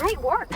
might work.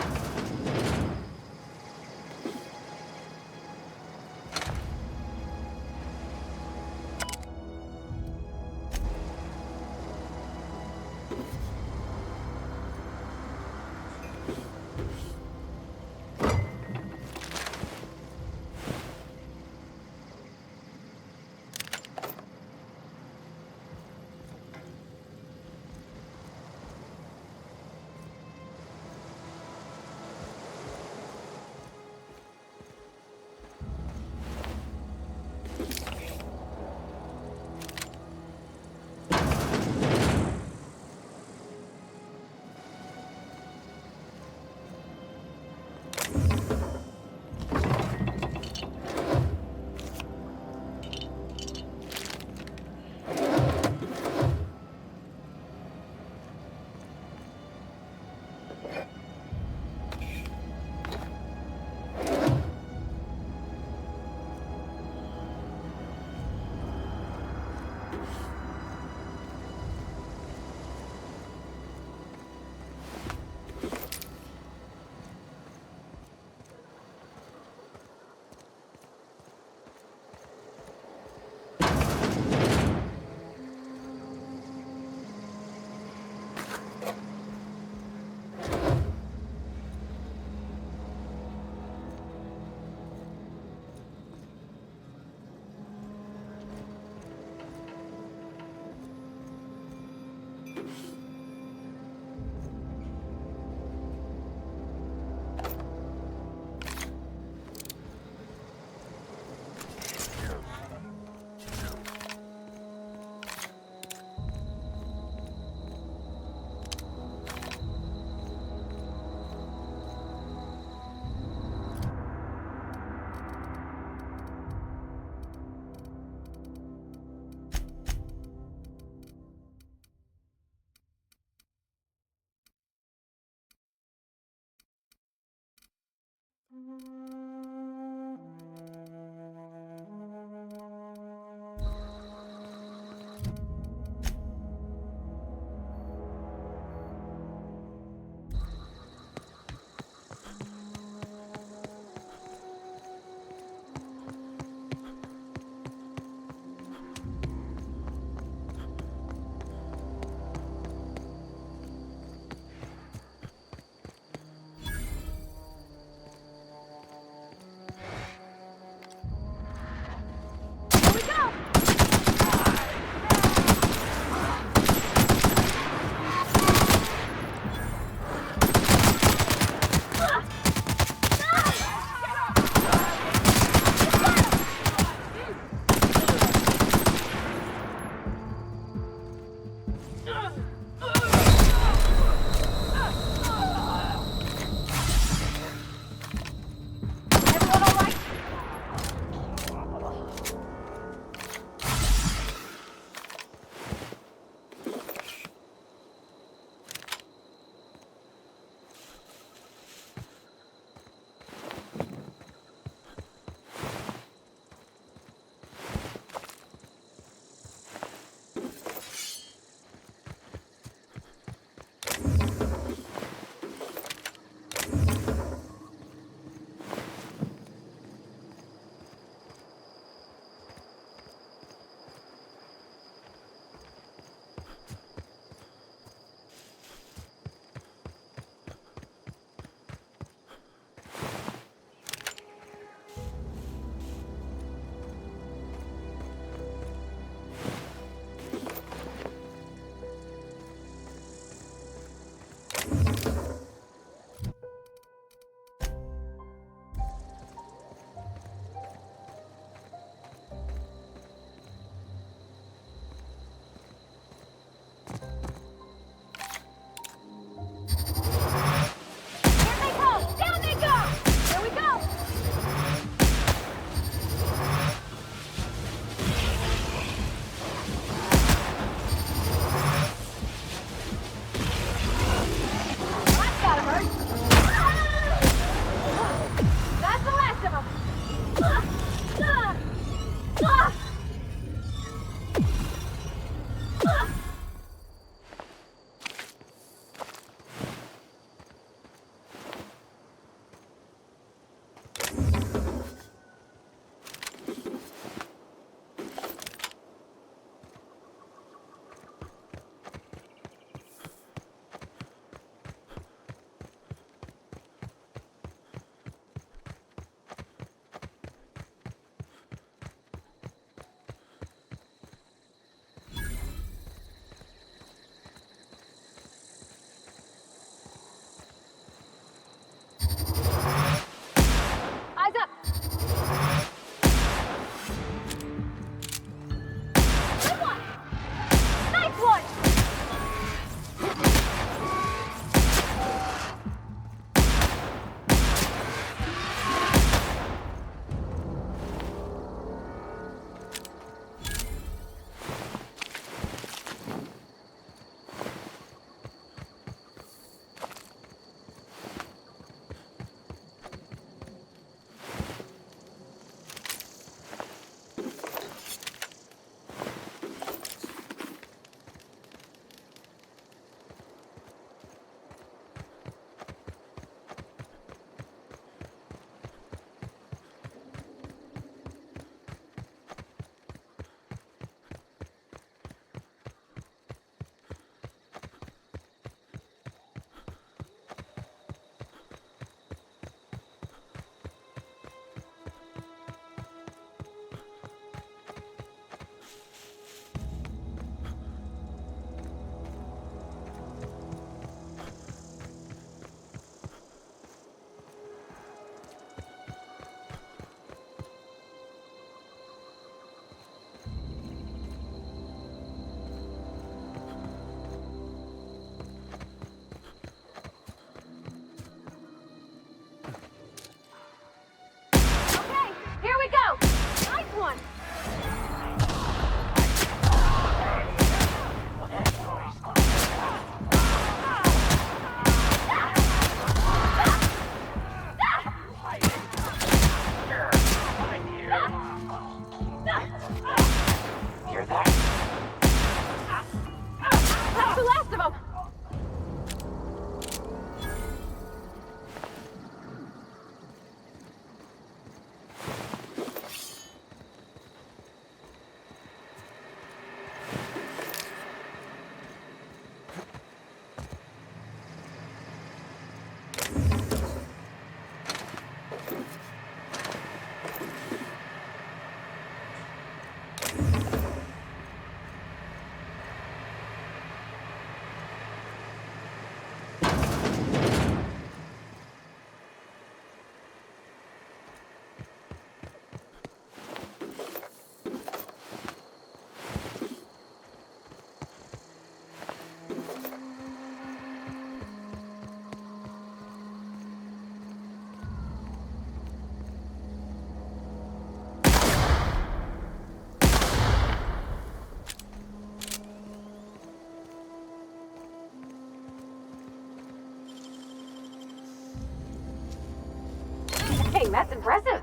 kidding, that's impressive.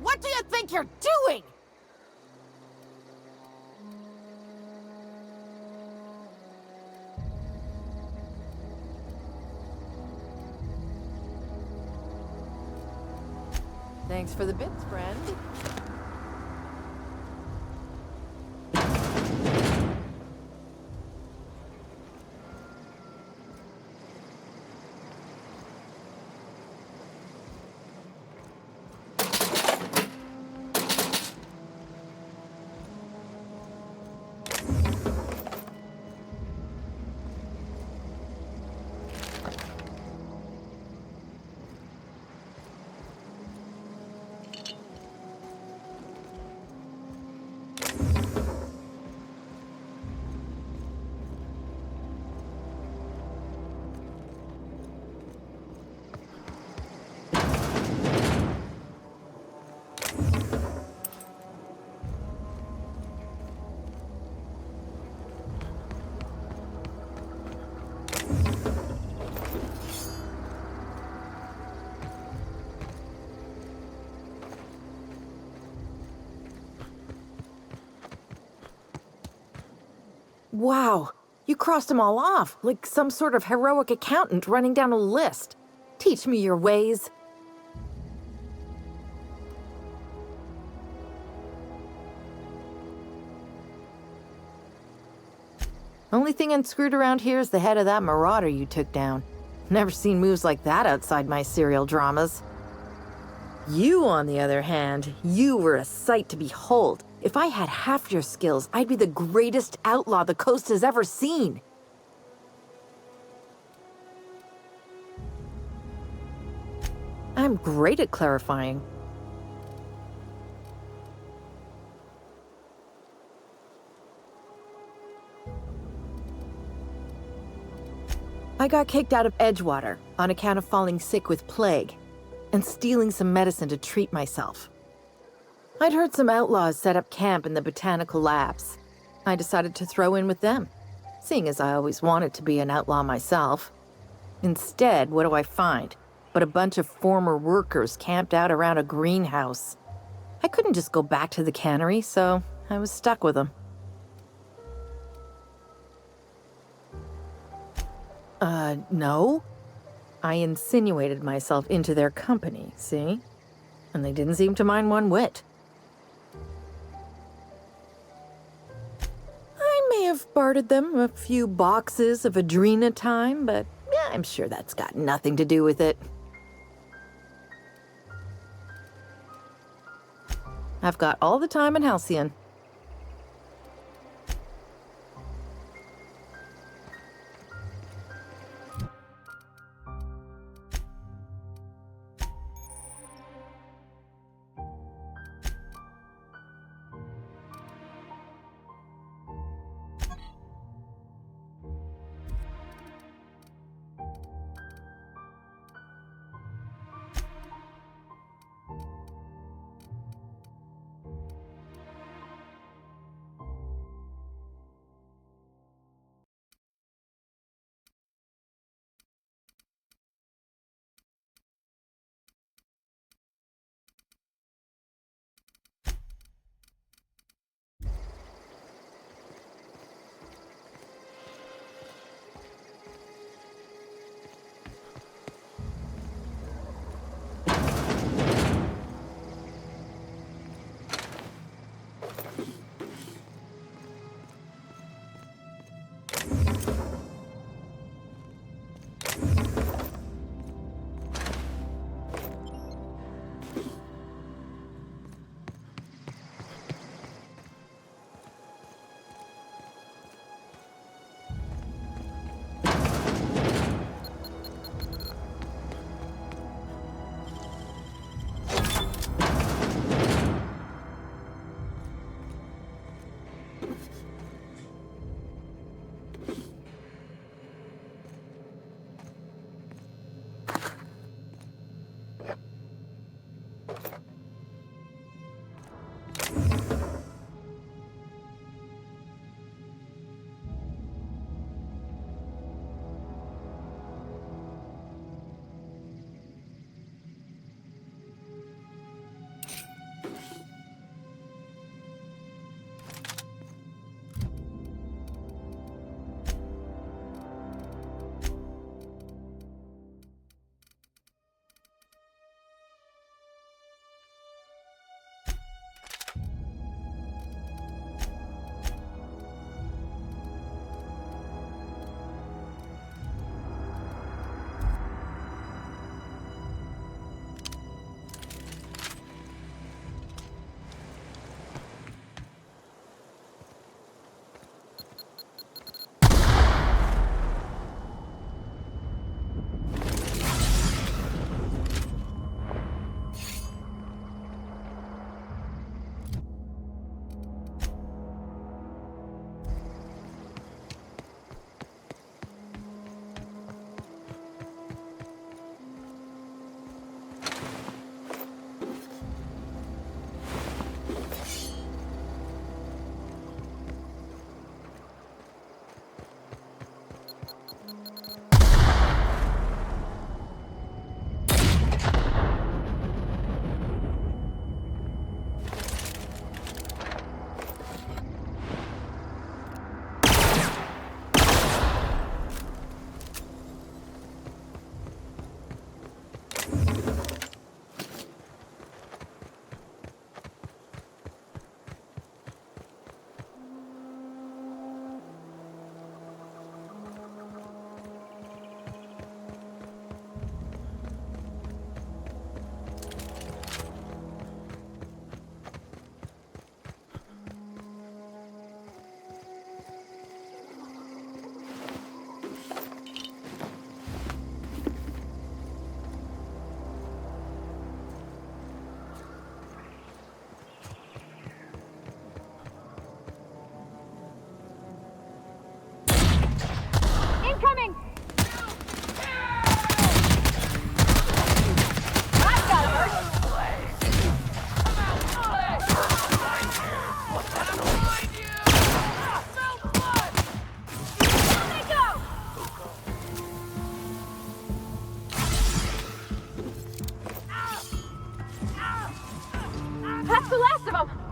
What do you think you're doing? Thanks for the bits, friend. Wow, you crossed them all off, like some sort of heroic accountant running down a list. Teach me your ways. Only thing unscrewed around here is the head of that marauder you took down. Never seen moves like that outside my serial dramas. You, on the other hand, you were a sight to behold. If I had half your skills, I'd be the greatest outlaw the coast has ever seen. I'm great at clarifying. I got kicked out of Edgewater on account of falling sick with plague and stealing some medicine to treat myself. I'd heard some outlaws set up camp in the botanical labs. I decided to throw in with them, seeing as I always wanted to be an outlaw myself. Instead, what do I find but a bunch of former workers camped out around a greenhouse? I couldn't just go back to the cannery, so I was stuck with them. No. I insinuated myself into their company, see? And they didn't seem to mind one whit. I may have bartered them a few boxes of Adrena time, but yeah, I'm sure that's got nothing to do with it. I've got all the time in Halcyon. That's the last of them!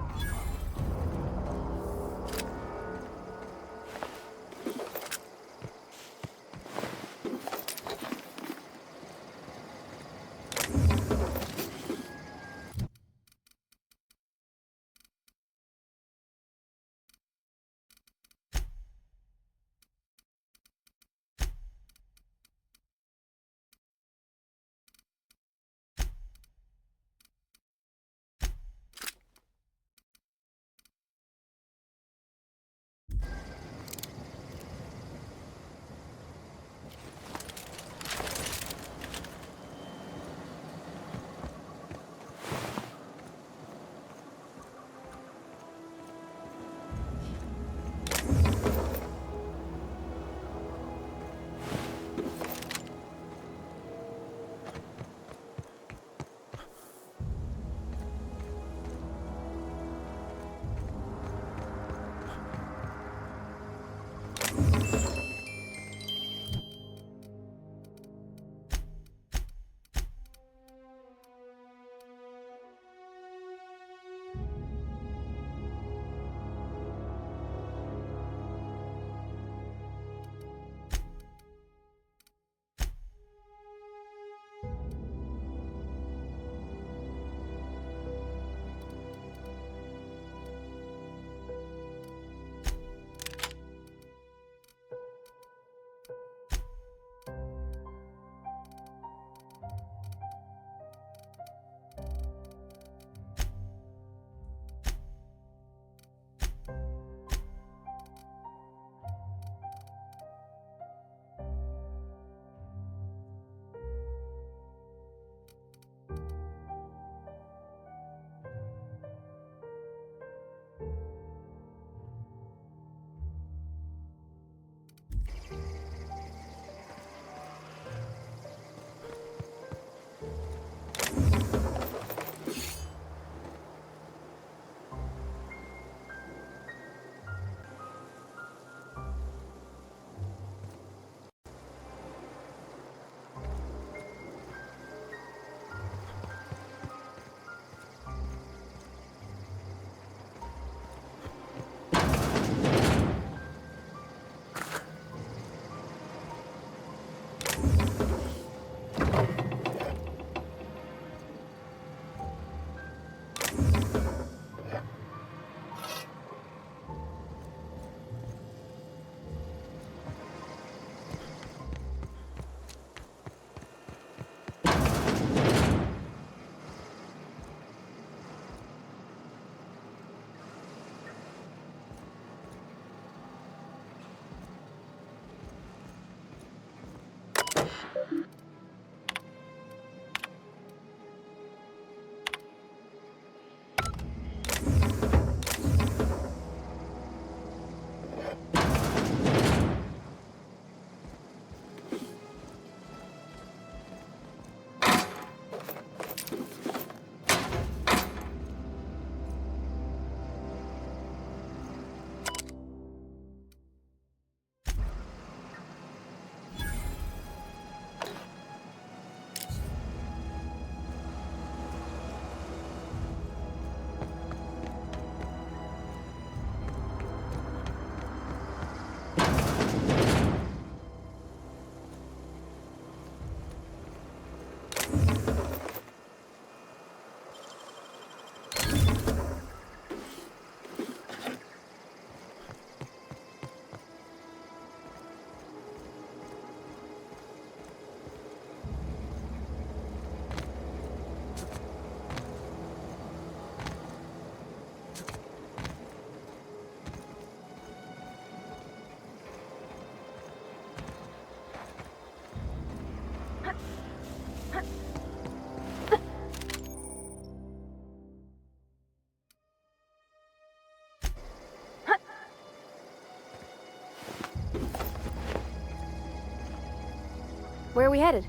Where are we headed?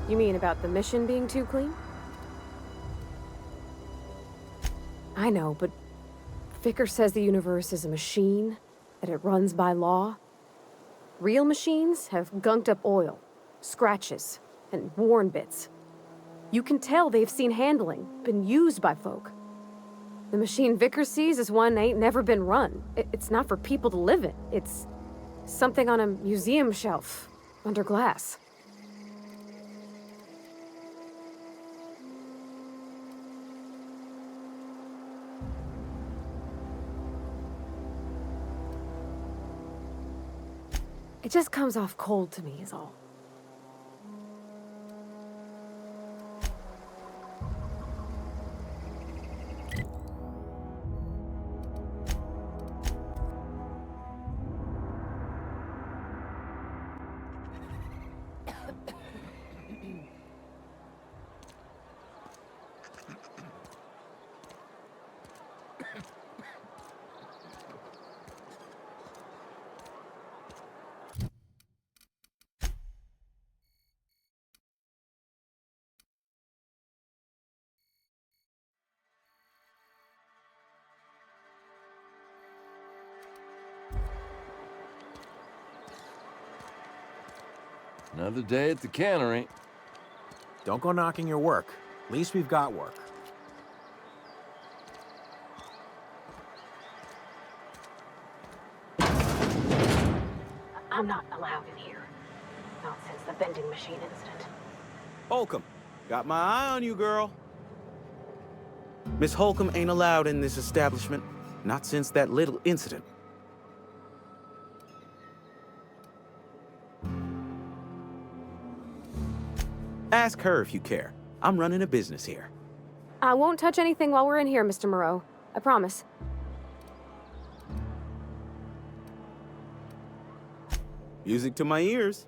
You mean about the mission being too clean? I know, but Vicker says the universe is a machine, that it runs by law. Real machines have gunked up oil, scratches, and worn bits. You can tell they've seen handling, been used by folk. The machine Vickers sees is one ain't never been run. It's not for people to live in. It's something on a museum shelf, under glass. It just comes off cold to me, is all. Another day at the cannery. Don't go knocking your work. At least we've got work. I'm not allowed in here. Not since the vending machine incident. Holcomb, got my eye on you, girl. Miss Holcomb ain't allowed in this establishment. Not since that little incident. Ask her if you care. I'm running a business here. I won't touch anything while we're in here, Mr. Moreau. I promise. Music to my ears.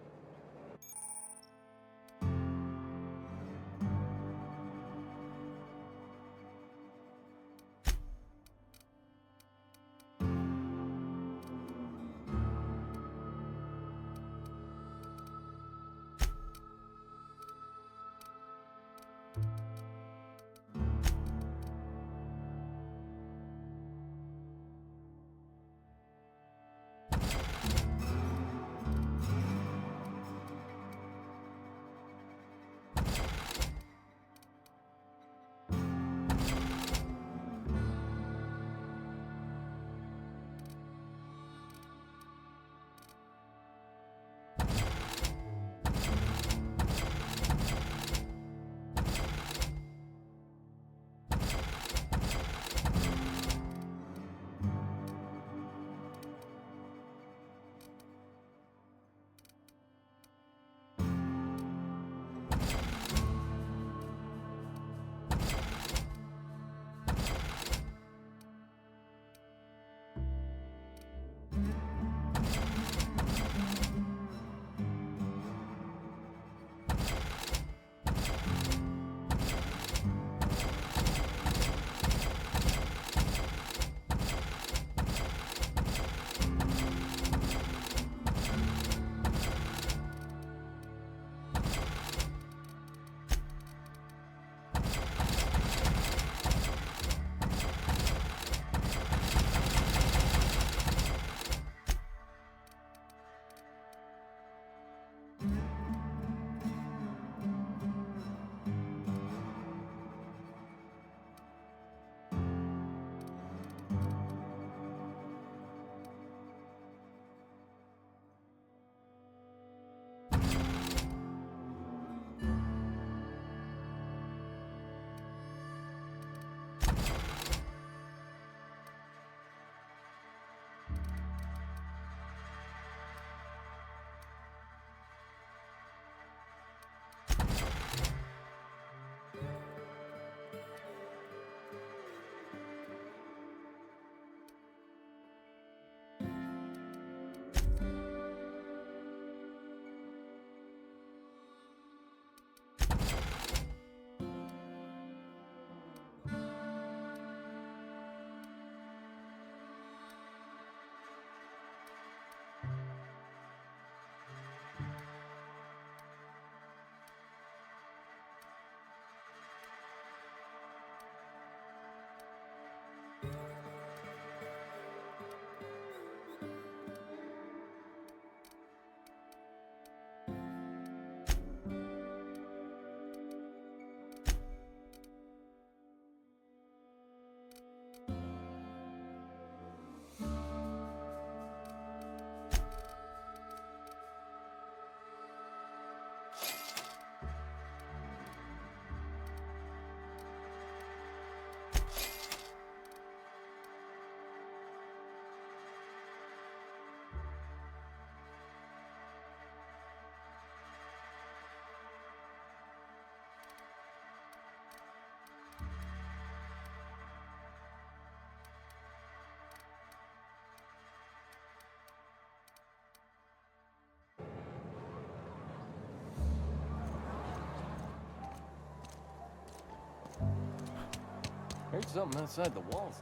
Heard something outside the walls.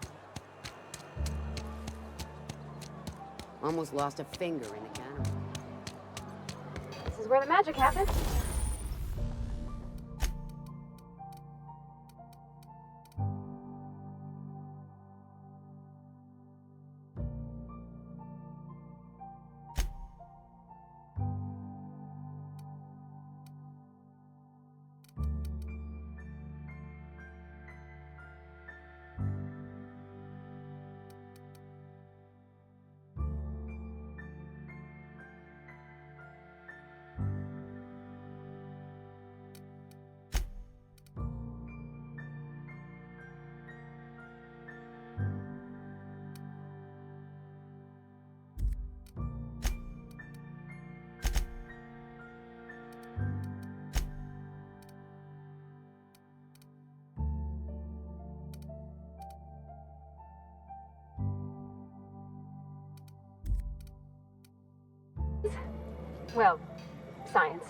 Almost lost a finger in the cannery. This is where the magic happens. Well, science.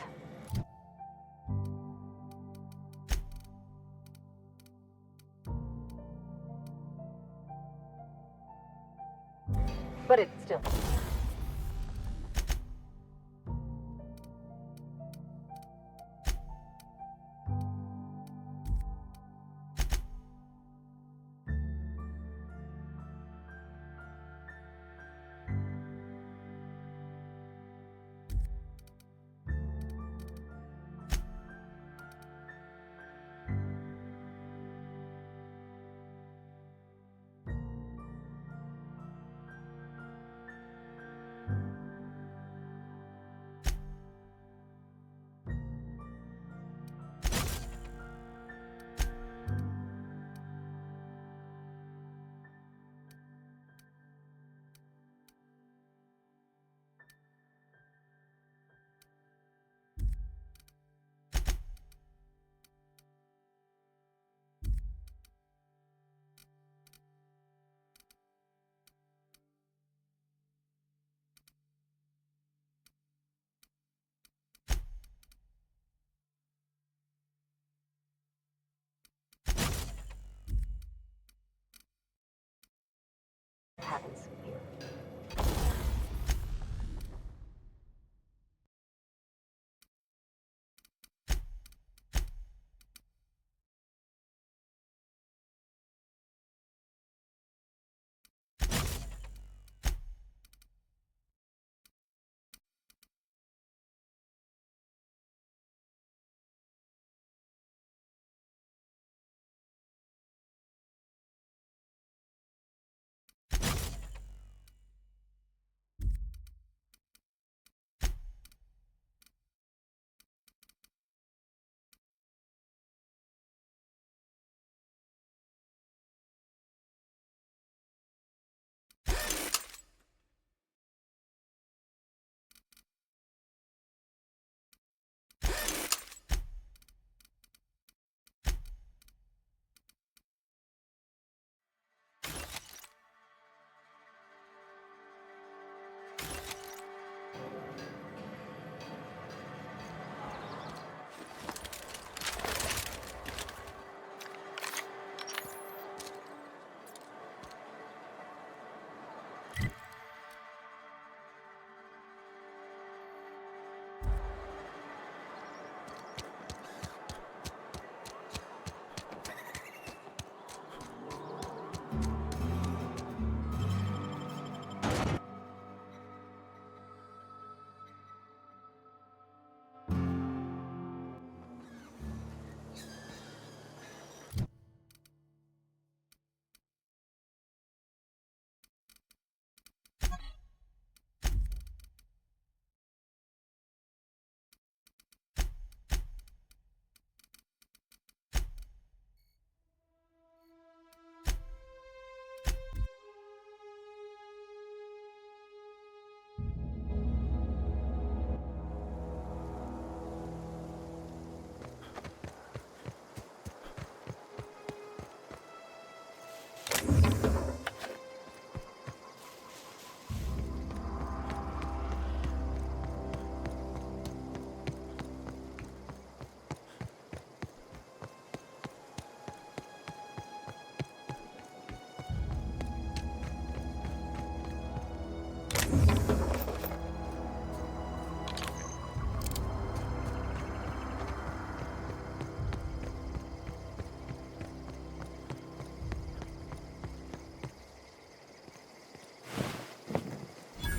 But it's still.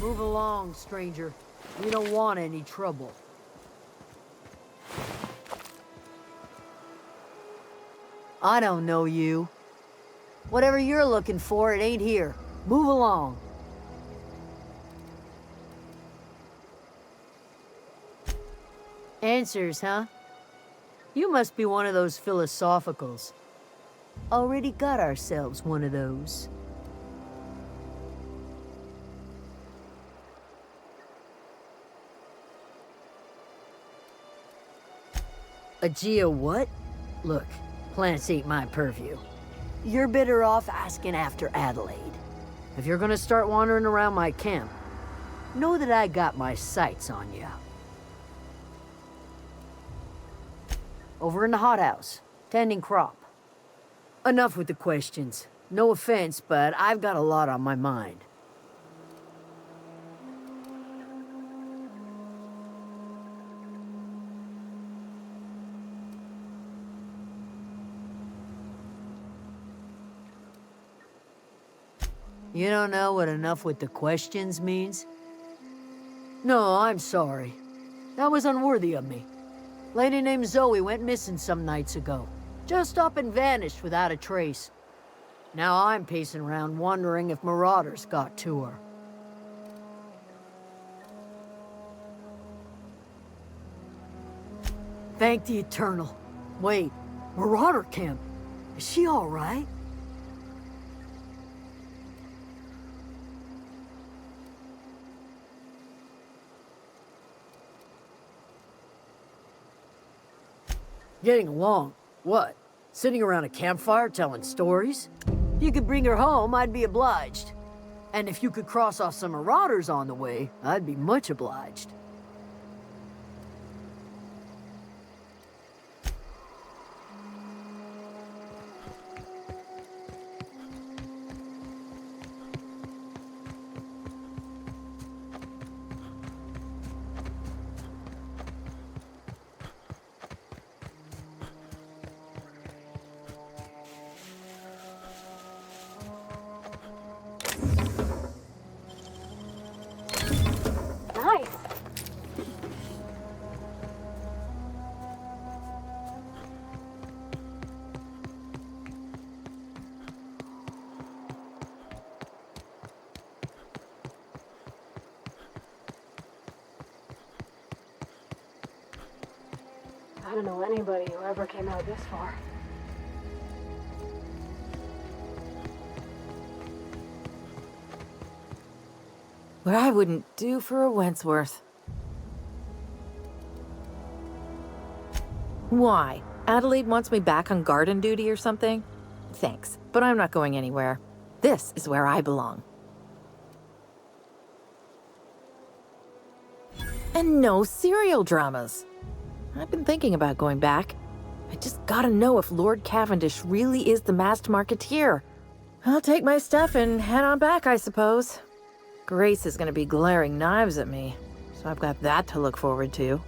Move along, stranger. We don't want any trouble. I don't know you. Whatever you're looking for, it ain't here. Move along. Answers, huh? You must be one of those philosophicals. Already got ourselves one of those. A geo what? Look, plants ain't my purview. You're better off asking after Adelaide. If you're gonna start wandering around my camp, know that I got my sights on you. Over in the hothouse, tending crop. Enough with the questions. No offense, but I've got a lot on my mind. You don't know what enough with the questions means? No, I'm sorry. That was unworthy of me. Lady named Zoe went missing some nights ago. Just up and vanished without a trace. Now I'm pacing around wondering if marauders got to her. Thank the Eternal. Wait, marauder camp? Is she all right? Getting along. What? Sitting around a campfire telling stories? If you could bring her home, I'd be obliged. And if you could cross off some marauders on the way, I'd be much obliged. Nice. I don't know anybody who ever came out this far. What I wouldn't do for a Wentworth. Why? Adelaide wants me back on garden duty or something? Thanks, but I'm not going anywhere. This is where I belong. And no serial dramas. I've been thinking about going back. I just gotta know if Lord Cavendish really is the masked marketeer. I'll take my stuff and head on back, I suppose. Grace is gonna be glaring knives at me, so I've got that to look forward to.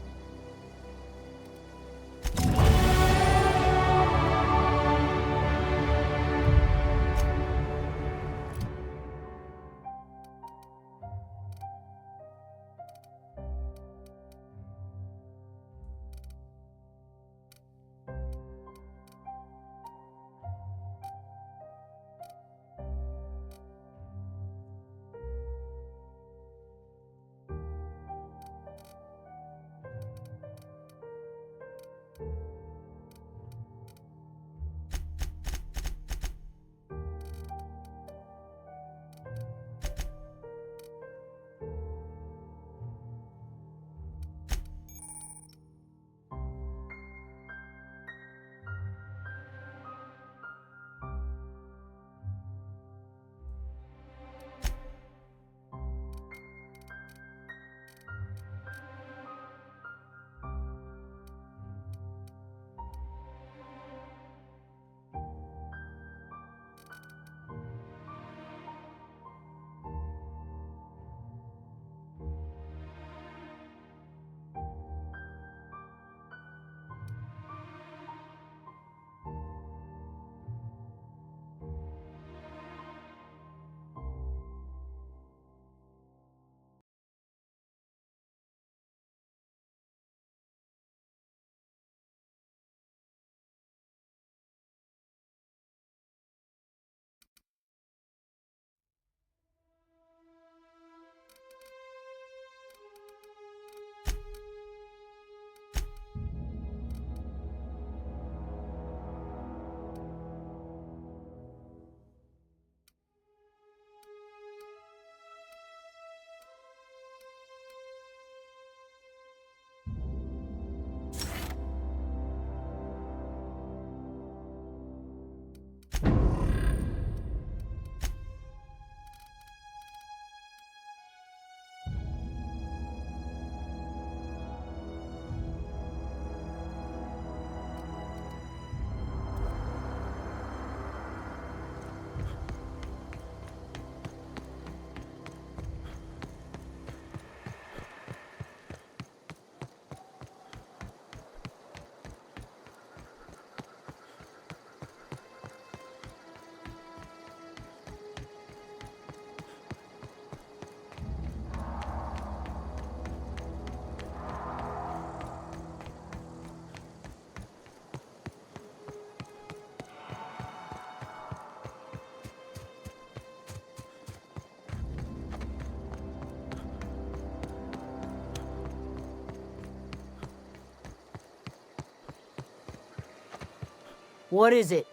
What is it?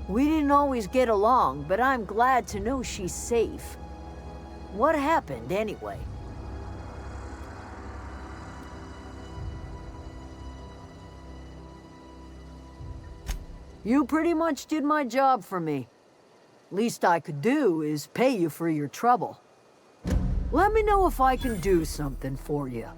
We didn't always get along, but I'm glad to know she's safe. What happened, anyway? You pretty much did my job for me. Least I could do is pay you for your trouble. Let me know if I can do something for you.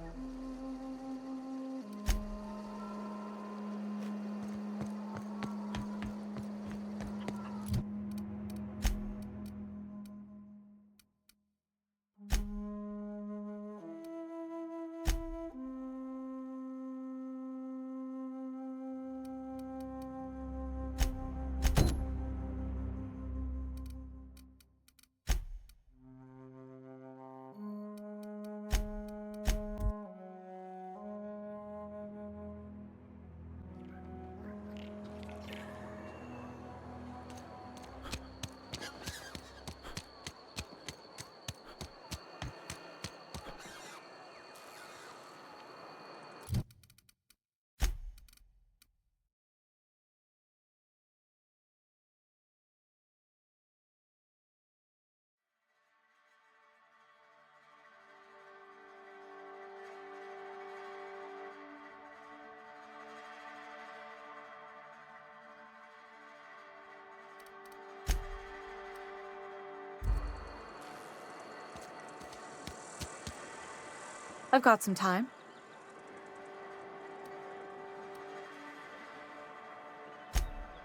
I've got some time.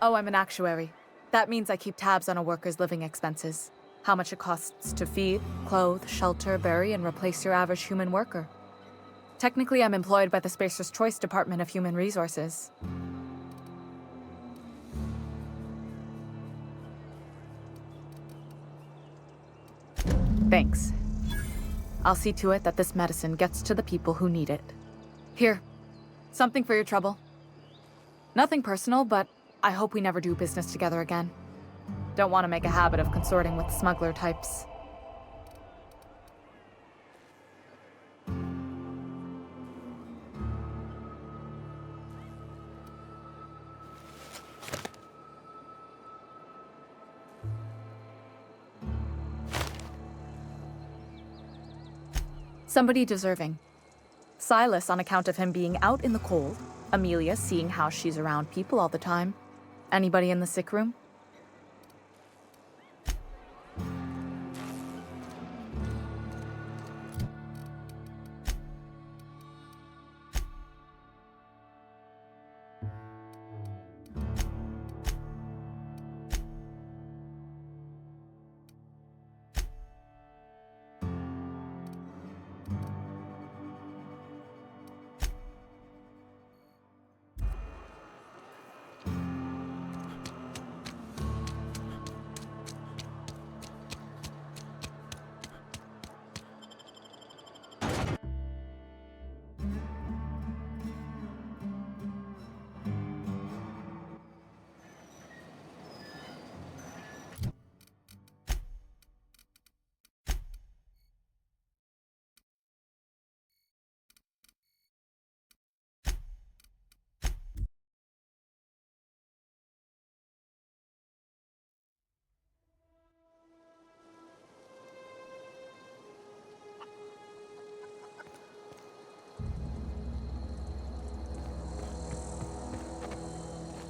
Oh, I'm an actuary. That means I keep tabs on a worker's living expenses. How much it costs to feed, clothe, shelter, bury, and replace your average human worker. Technically, I'm employed by the Spacer's Choice Department of Human Resources. Thanks. I'll see to it that this medicine gets to the people who need it. Here, something for your trouble. Nothing personal, but I hope we never do business together again. Don't want to make a habit of consorting with smuggler types. Somebody deserving. Silas on account of him being out in the cold. Amelia seeing how she's around people all the time. Anybody in the sick room?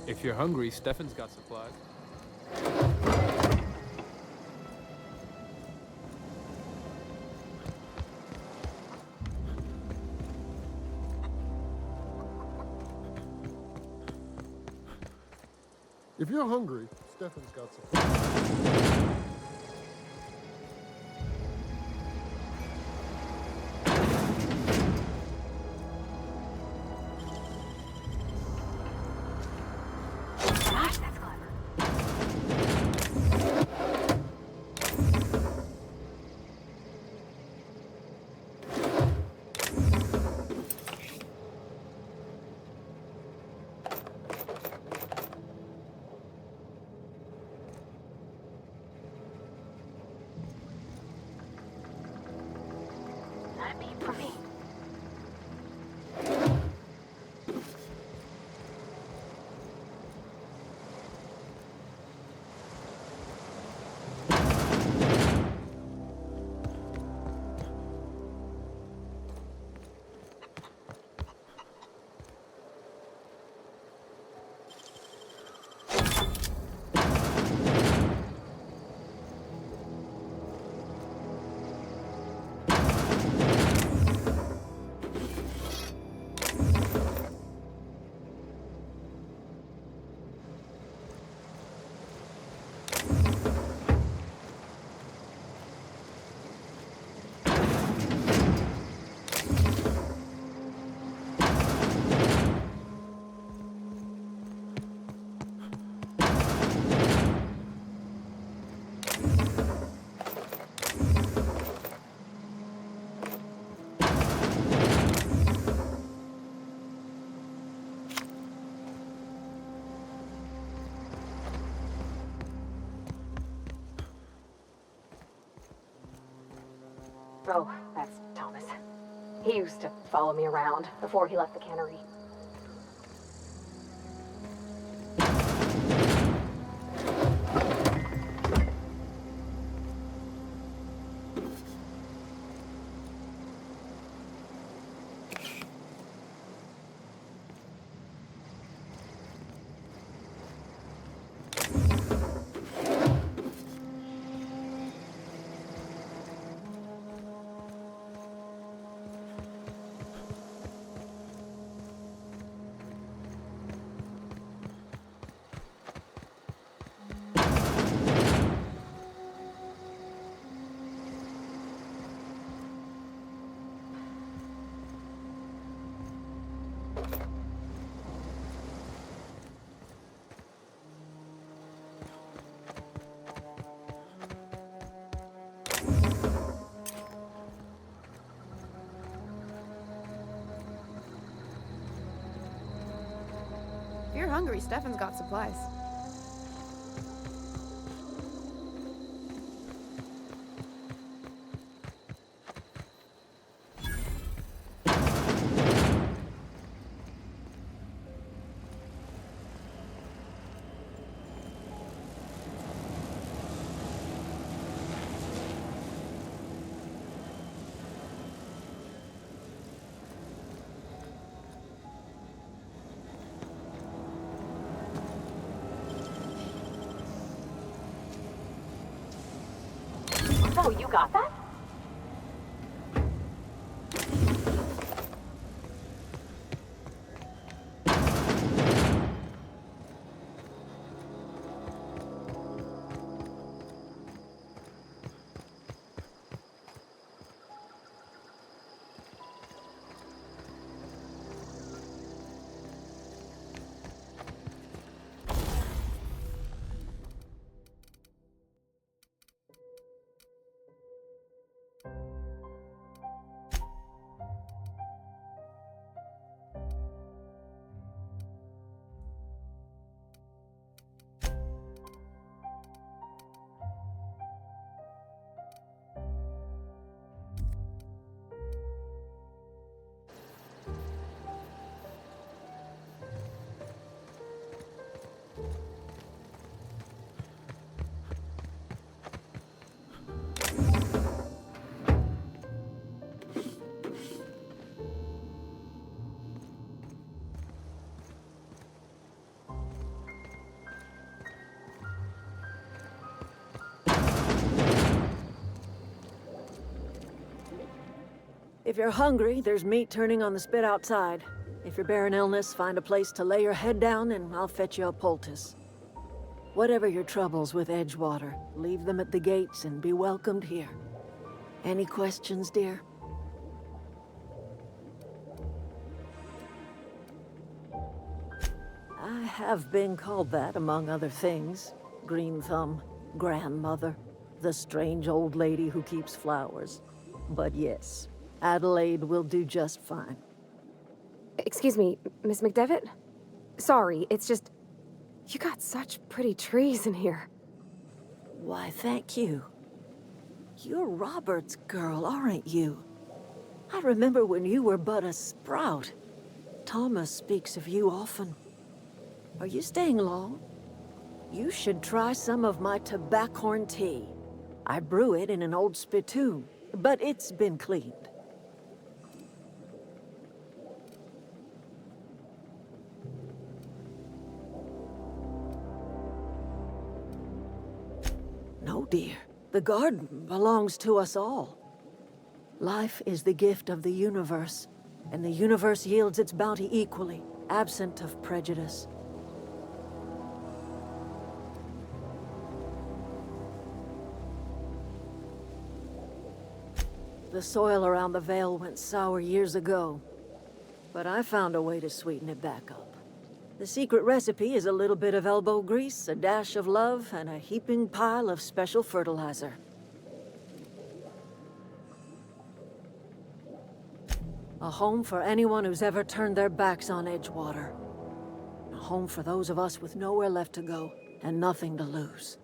If you're hungry, Stefan's got supplies. If you're hungry, Stefan's got supplies. Thomas. He used to follow me around before he left the cannery. If you're hungry, Stefan's got supplies. Oh, you got that? If you're hungry, there's meat turning on the spit outside. If you're bearing illness, find a place to lay your head down and I'll fetch you a poultice. Whatever your troubles with Edgewater, leave them at the gates and be welcomed here. Any questions, dear? I have been called that, among other things. Green Thumb, grandmother, the strange old lady who keeps flowers. But yes, Adelaide will do just fine. Excuse me, Miss McDevitt? Sorry, it's just... You got such pretty trees in here. Why, thank you. You're Robert's girl, aren't you? I remember when you were but a sprout. Thomas speaks of you often. Are you staying long? You should try some of my tobaccorn tea. I brew it in an old spittoon, but it's been cleaned. No, dear. The garden belongs to us all. Life is the gift of the universe, and the universe yields its bounty equally, absent of prejudice. The soil around the Vale went sour years ago, but I found a way to sweeten it back up. The secret recipe is a little bit of elbow grease, a dash of love, and a heaping pile of special fertilizer. A home for anyone who's ever turned their backs on Edgewater. A home for those of us with nowhere left to go and nothing to lose.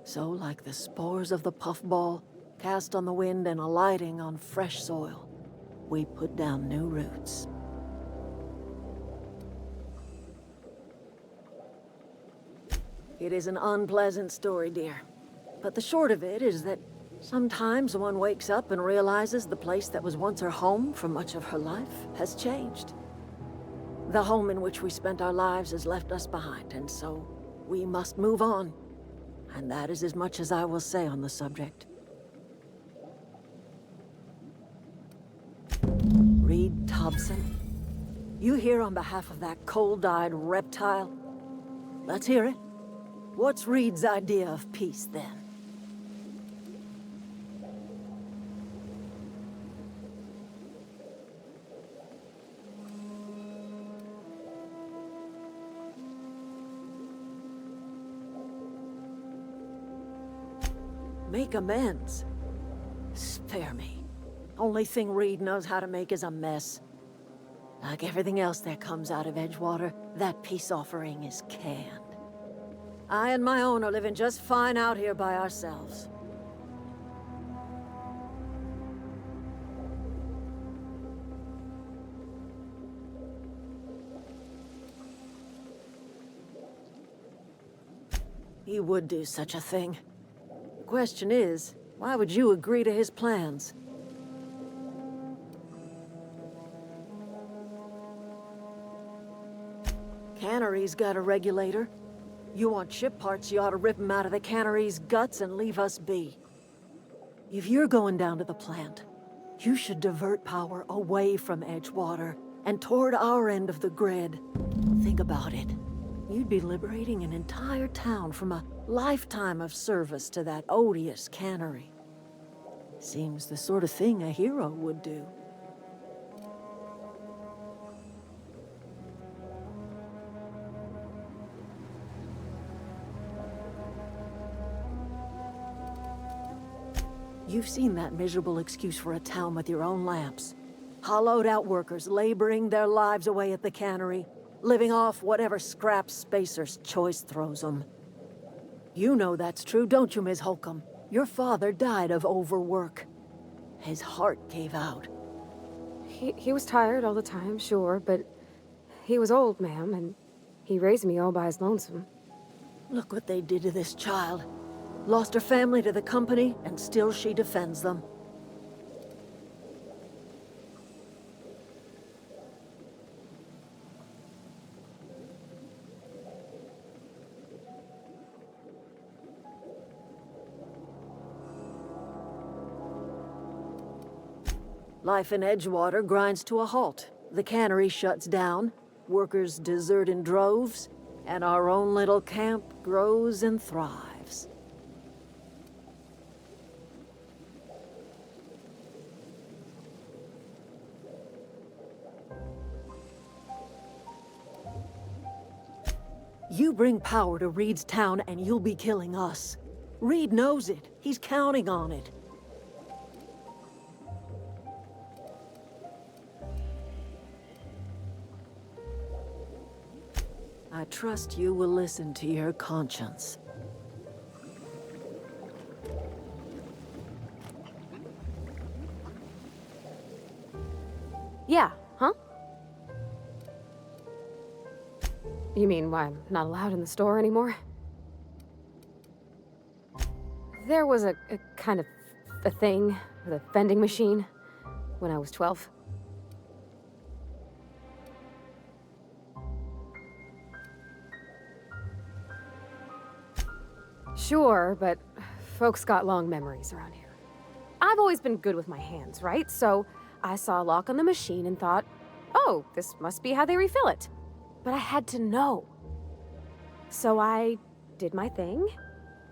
So, like the spores of the puffball, cast on the wind and alighting on fresh soil, we put down new roots. It is an unpleasant story, dear. But the short of it is that sometimes one wakes up and realizes the place that was once her home for much of her life has changed. The home in which we spent our lives has left us behind, and so we must move on. And that is as much as I will say on the subject. Reed Thompson, you here on behalf of that cold-eyed reptile? Let's hear it. What's Reed's idea of peace, then? Make amends? Spare me. Only thing Reed knows how to make is a mess. Like everything else that comes out of Edgewater, that peace offering is canned. I and my own are living just fine out here by ourselves. He would do such a thing. The question is, why would you agree to his plans? Cannery's got a regulator. You want ship parts, you ought to rip 'em out of the cannery's guts and leave us be. If you're going down to the plant, you should divert power away from Edgewater and toward our end of the grid. Think about it. You'd be liberating an entire town from a lifetime of service to that odious cannery. Seems the sort of thing a hero would do. You've seen that miserable excuse for a town with your own lamps. Hollowed out workers laboring their lives away at the cannery, living off whatever scraps Spacer's choice throws them. You know that's true, don't you, Ms. Holcomb? Your father died of overwork. His heart gave out. He was tired all the time, sure, but he was old, ma'am, and he raised me all by his lonesome. Look what they did to this child. Lost her family to the company, and still she defends them. Life in Edgewater grinds to a halt. The cannery shuts down, workers desert in droves, and our own little camp grows and thrives. You bring power to Reed's town and you'll be killing us. Reed knows it. He's counting on it. I trust you will listen to your conscience. Yeah, huh? You mean why I'm not allowed in the store anymore? There was a kind of a thing with a vending machine when I was 12. Sure, but folks got long memories around here. I've always been good with my hands, right? So I saw a lock on the machine and thought, oh, this must be how they refill it. But I had to know. So I did my thing,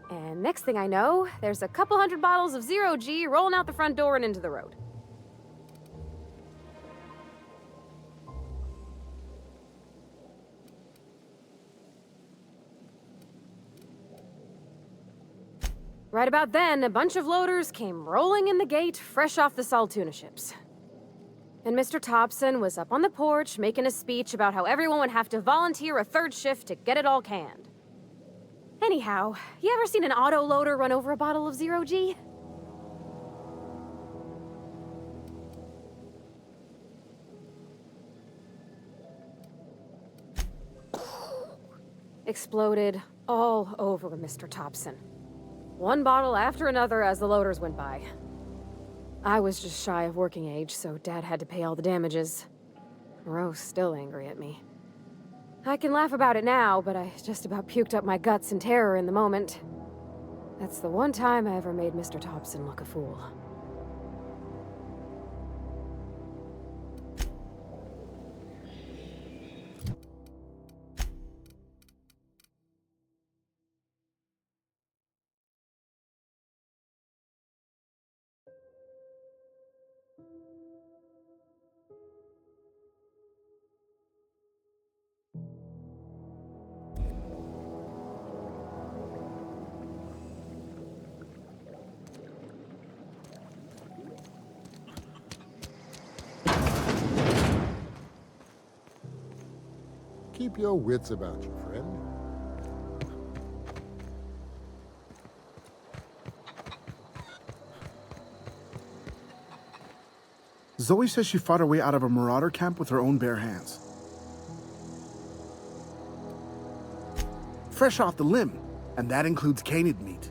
and next thing I know, there's a couple hundred bottles of 0G rolling out the front door and into the road. Right about then, a bunch of loaders came rolling in the gate, fresh off the Saltuna ships. And Mr. Thompson was up on the porch making a speech about how everyone would have to volunteer a third shift to get it all canned. Anyhow, you ever seen an auto loader run over a bottle of 0G? exploded all over Mr. Thompson. One bottle after another as the loaders went by. I was just shy of working age, so Dad had to pay all the damages. Moreau's still angry at me. I can laugh about it now, but I just about puked up my guts in terror in the moment. That's the one time I ever made Mr. Thompson look a fool. Keep your wits about you, friend. Zoe says she fought her way out of a marauder camp with her own bare hands. Fresh off the limb, and that includes canid meat.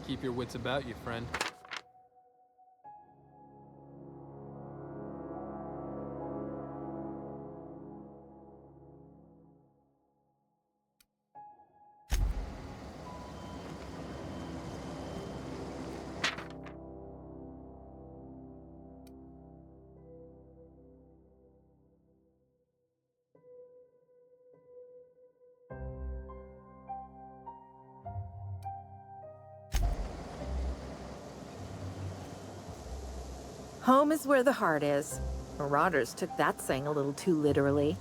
Keep your wits about you, friend. Home is where the heart is. Marauders took that saying a little too literally.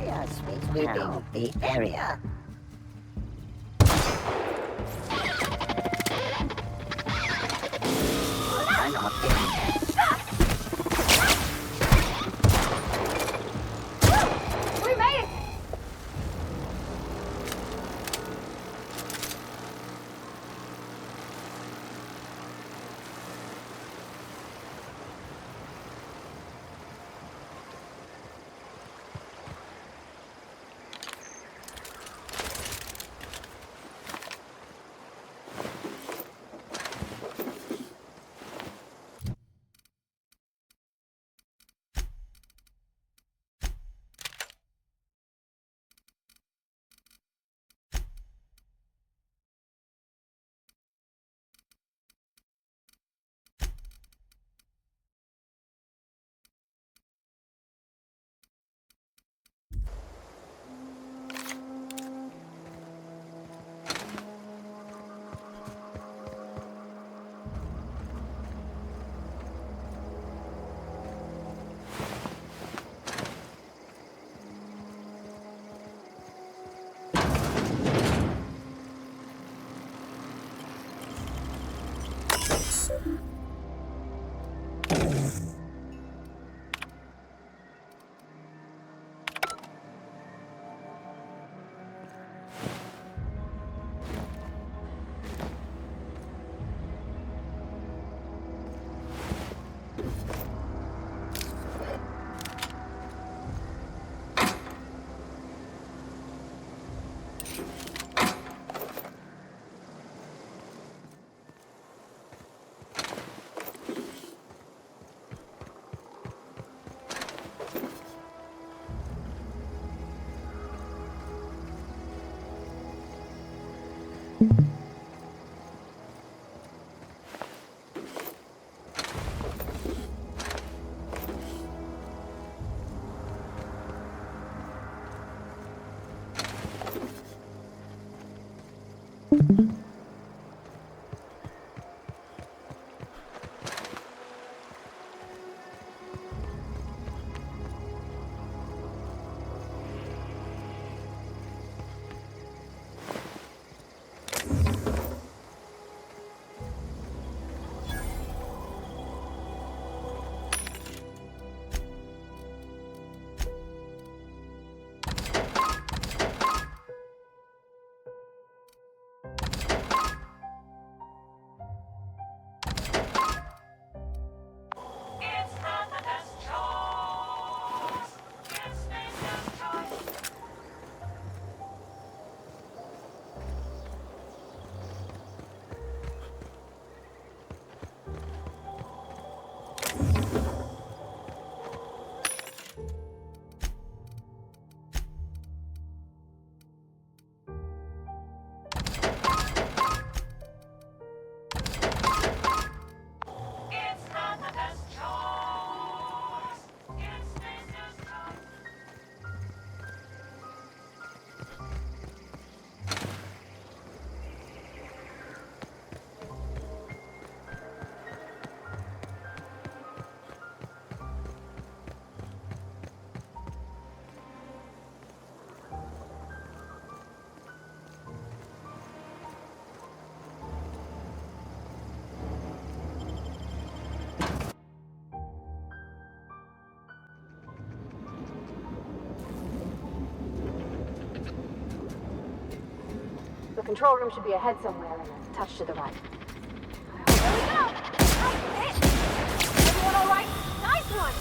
Yes, means sweeping the area. We made it! The control room should be ahead somewhere and a touch to the right. Here we go! Nice hit! Everyone all right? Nice one!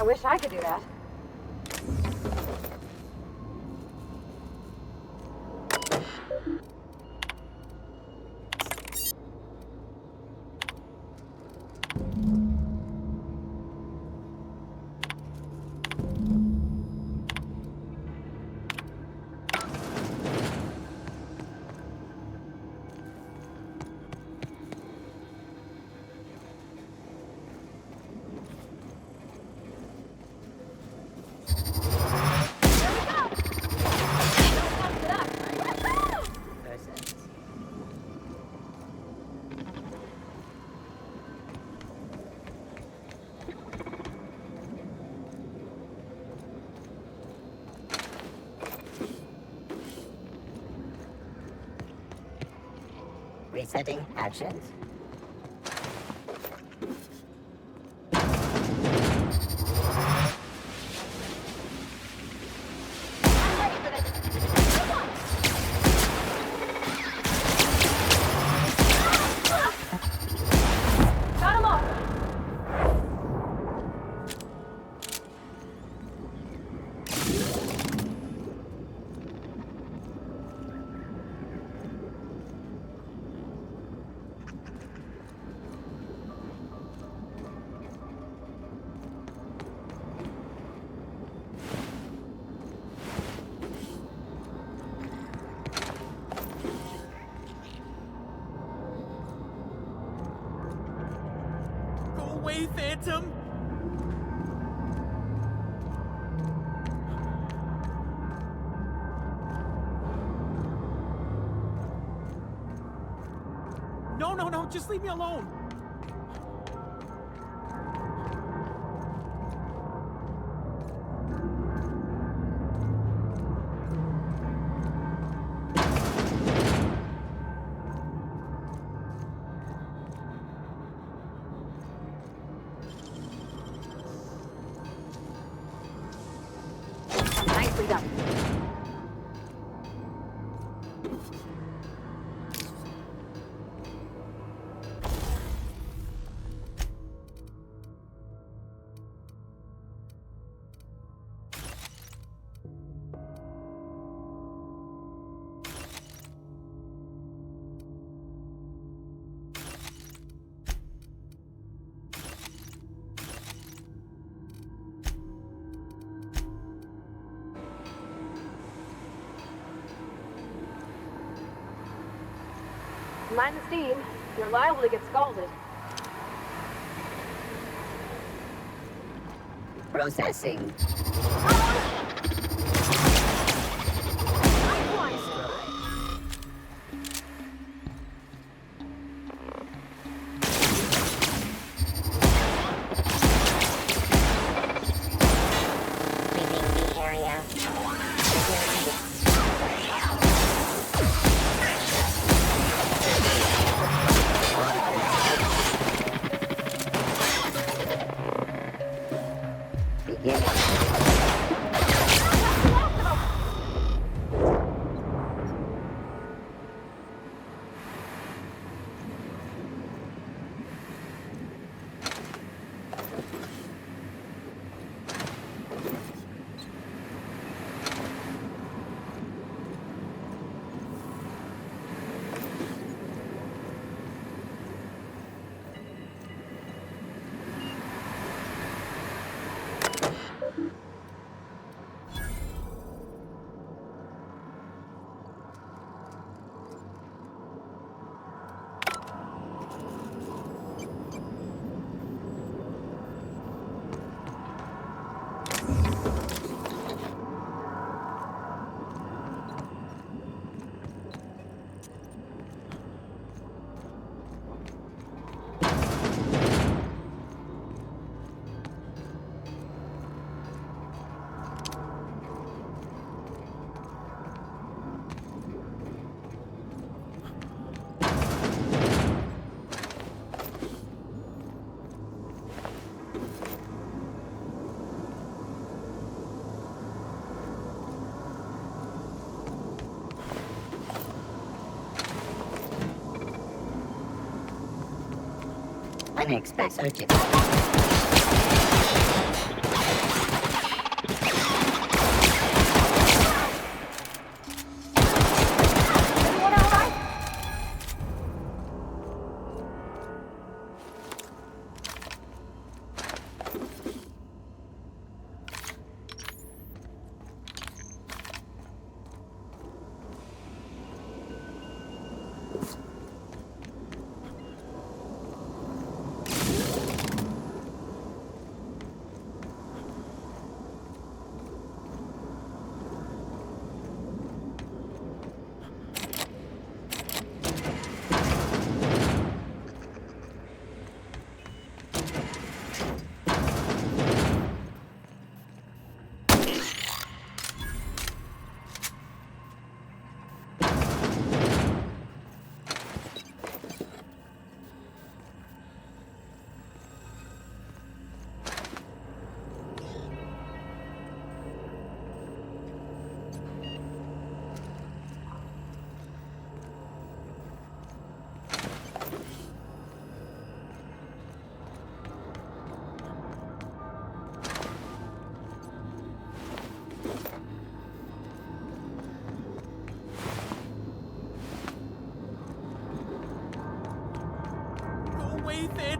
I wish I could do that. Resetting actions. Got him off! Go away, Phantom! No, just leave me alone! Nicely done. Mind the steam. You're liable to get scalded. Processing. Leaving the area. Unexpected.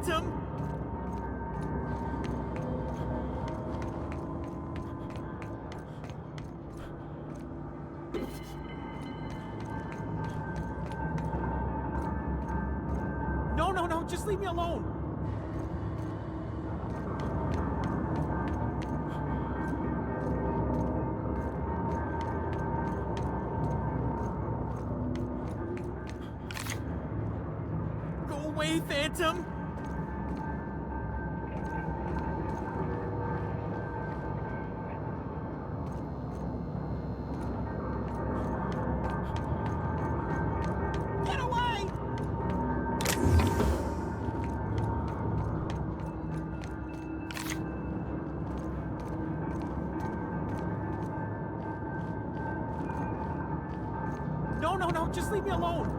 Phantom! No, just leave me alone! Go away, Phantom! Get away! No, just leave me alone!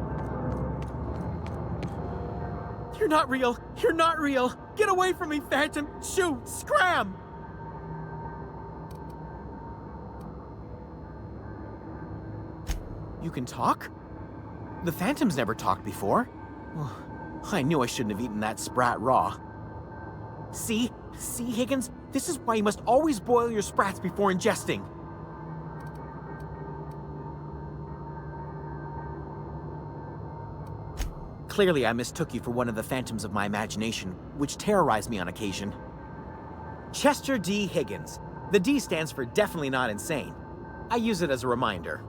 You're not real! You're not real! Get away from me, Phantom! Shoot! Scram! You can talk? The Phantom's never talked before. Oh, I knew I shouldn't have eaten that sprat raw. See, Higgins? This is why you must always boil your sprats before ingesting. Clearly, I mistook you for one of the phantoms of my imagination, which terrorized me on occasion. Chester D. Higgins. The D stands for definitely not insane. I use it as a reminder.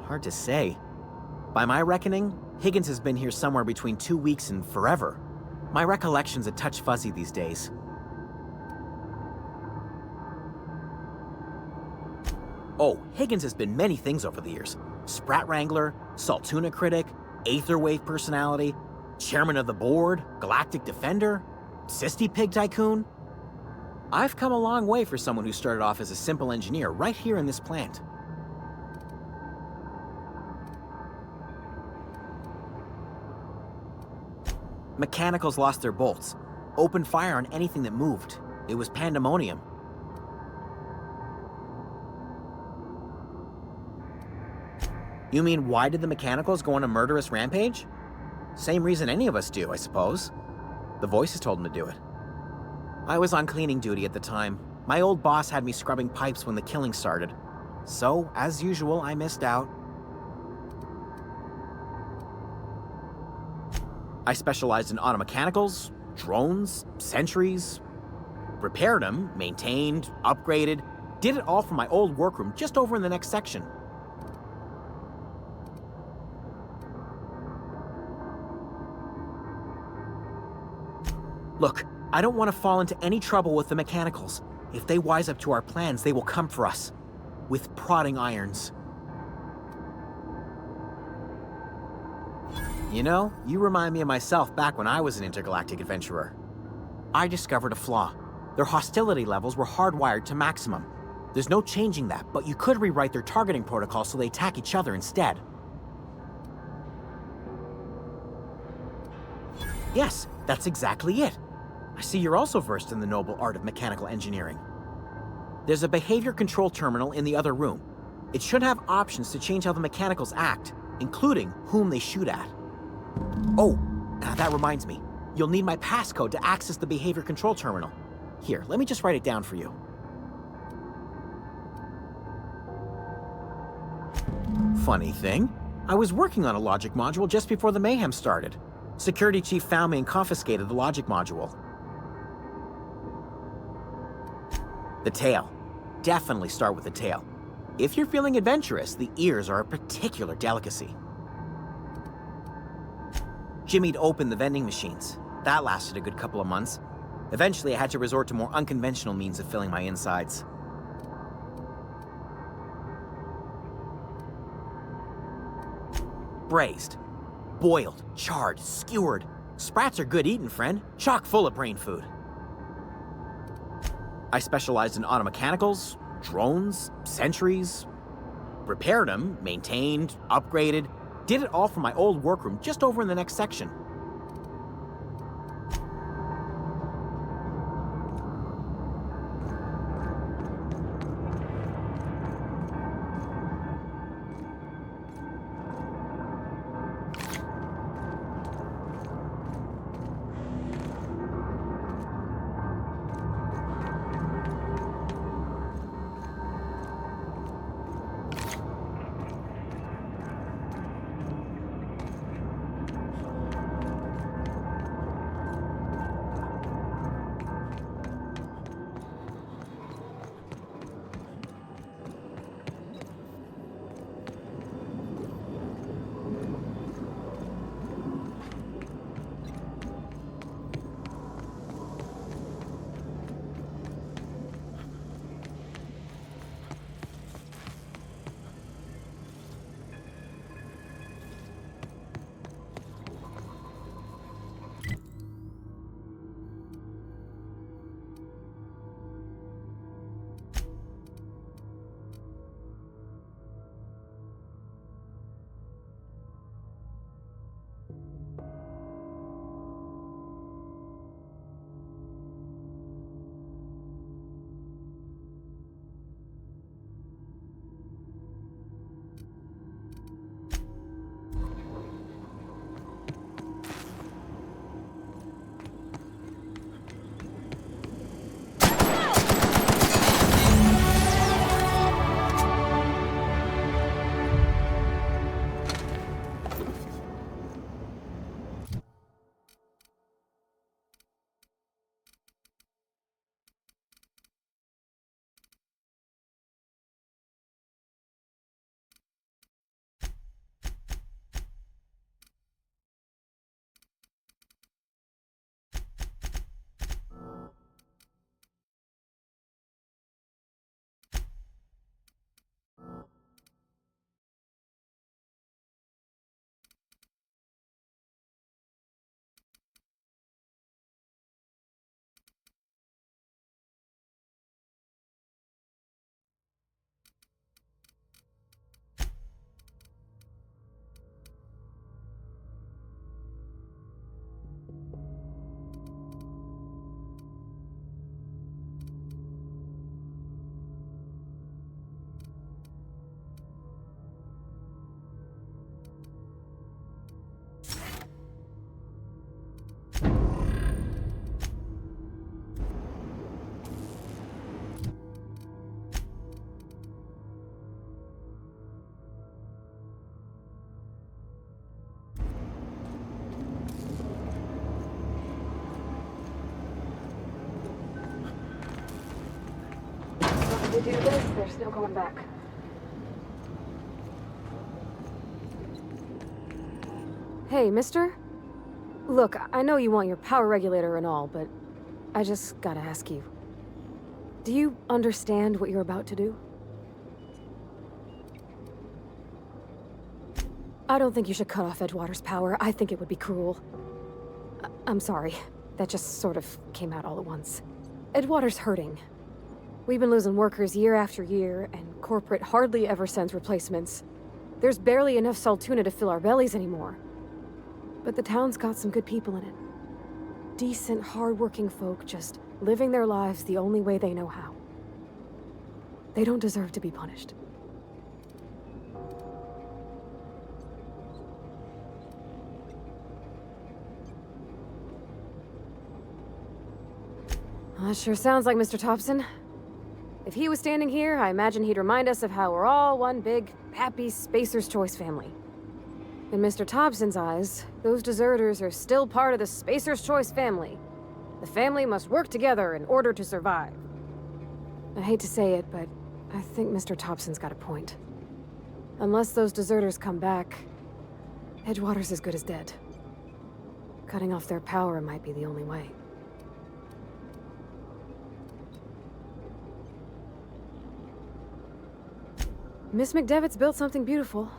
Hard to say. By my reckoning, Higgins has been here somewhere between 2 weeks and forever. My recollection's a touch fuzzy these days. Oh, Higgins has been many things over the years. Sprat Wrangler, Saltuna Critic, Aetherwave Personality, Chairman of the Board, Galactic Defender, Sisty Pig Tycoon. I've come a long way for someone who started off as a simple engineer right here in this plant. Mechanicals lost their bolts, opened fire on anything that moved. It was pandemonium. You mean, why did the Mechanicals go on a murderous rampage? Same reason any of us do, I suppose. The voices told them to do it. I was on cleaning duty at the time. My old boss had me scrubbing pipes when the killing started. So, as usual, I missed out. I specialized in automechanicals, drones, sentries. Repaired them, maintained, upgraded. Did it all from my old workroom just over in the next section. Look, I don't want to fall into any trouble with the Mechanicals. If they wise up to our plans, they will come for us. With prodding irons. You know, you remind me of myself back when I was an intergalactic adventurer. I discovered a flaw. Their hostility levels were hardwired to maximum. There's no changing that, but you could rewrite their targeting protocol so they attack each other instead. Yes, that's exactly it. I see you're also versed in the noble art of mechanical engineering. There's a behavior control terminal in the other room. It should have options to change how the Mechanicals act, including whom they shoot at. Oh, that reminds me. You'll need my passcode to access the behavior control terminal. Here, let me just write it down for you. Funny thing, I was working on a logic module just before the mayhem started. Security chief found me and confiscated the logic module. The tail. Definitely start with the tail. If you're feeling adventurous, the ears are a particular delicacy. Jimmy'd opened the vending machines. That lasted a good couple of months. Eventually, I had to resort to more unconventional means of filling my insides. Braised. Boiled, charred, skewered. Sprats are good eating, friend. Chock full of brain food. I specialized in automechanicals, drones, sentries. Repaired them, maintained, upgraded. Did it all from my old workroom just over in the next section. we do this, there's no going back. Hey, mister? Look, I know you want your power regulator and all, but I just gotta ask you. Do you understand what you're about to do? I don't think you should cut off Edgewater's power. I think it would be cruel. I'm sorry. That just sort of came out all at once. Edgewater's hurting. We've been losing workers year after year, and corporate hardly ever sends replacements. There's barely enough Saltuna to fill our bellies anymore. But the town's got some good people in it. Decent, hard-working folk just living their lives the only way they know how. They don't deserve to be punished. That sure sounds like Mr. Thompson. If he was standing here, I imagine he'd remind us of how we're all one big, happy Spacer's Choice family. In Mr. Thompson's eyes, those deserters are still part of the Spacer's Choice family. The family must work together in order to survive. I hate to say it, but I think Mr. Thompson's got a point. Unless those deserters come back, Edgewater's as good as dead. Cutting off their power might be the only way. Miss McDevitt's built something beautiful.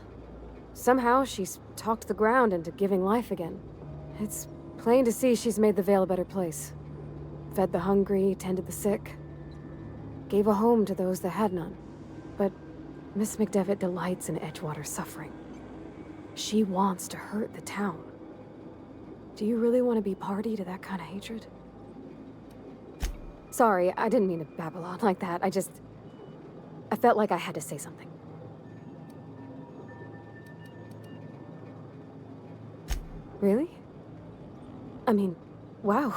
Somehow, she's talked the ground into giving life again. It's plain to see she's made the Vale a better place. Fed the hungry, tended the sick. Gave a home to those that had none. But Miss McDevitt delights in Edgewater's suffering. She wants to hurt the town. Do you really want to be party to that kind of hatred? Sorry, I didn't mean to babble on like that. I felt like I had to say something. Really? I mean, wow.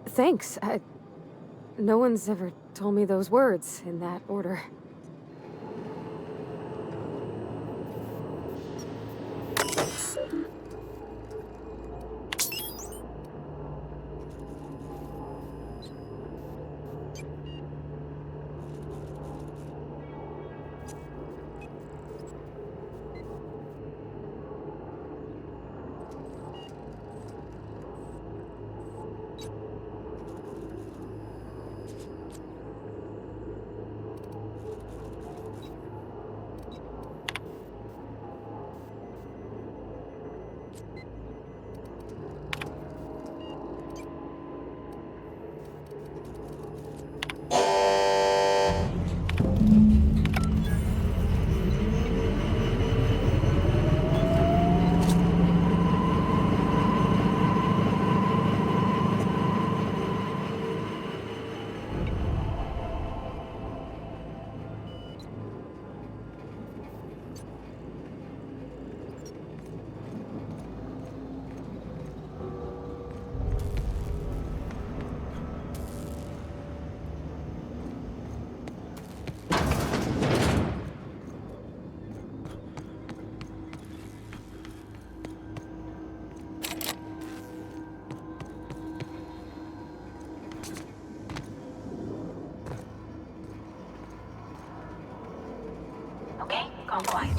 Thanks. No one's ever told me those words in that order. Okay, gone quiet.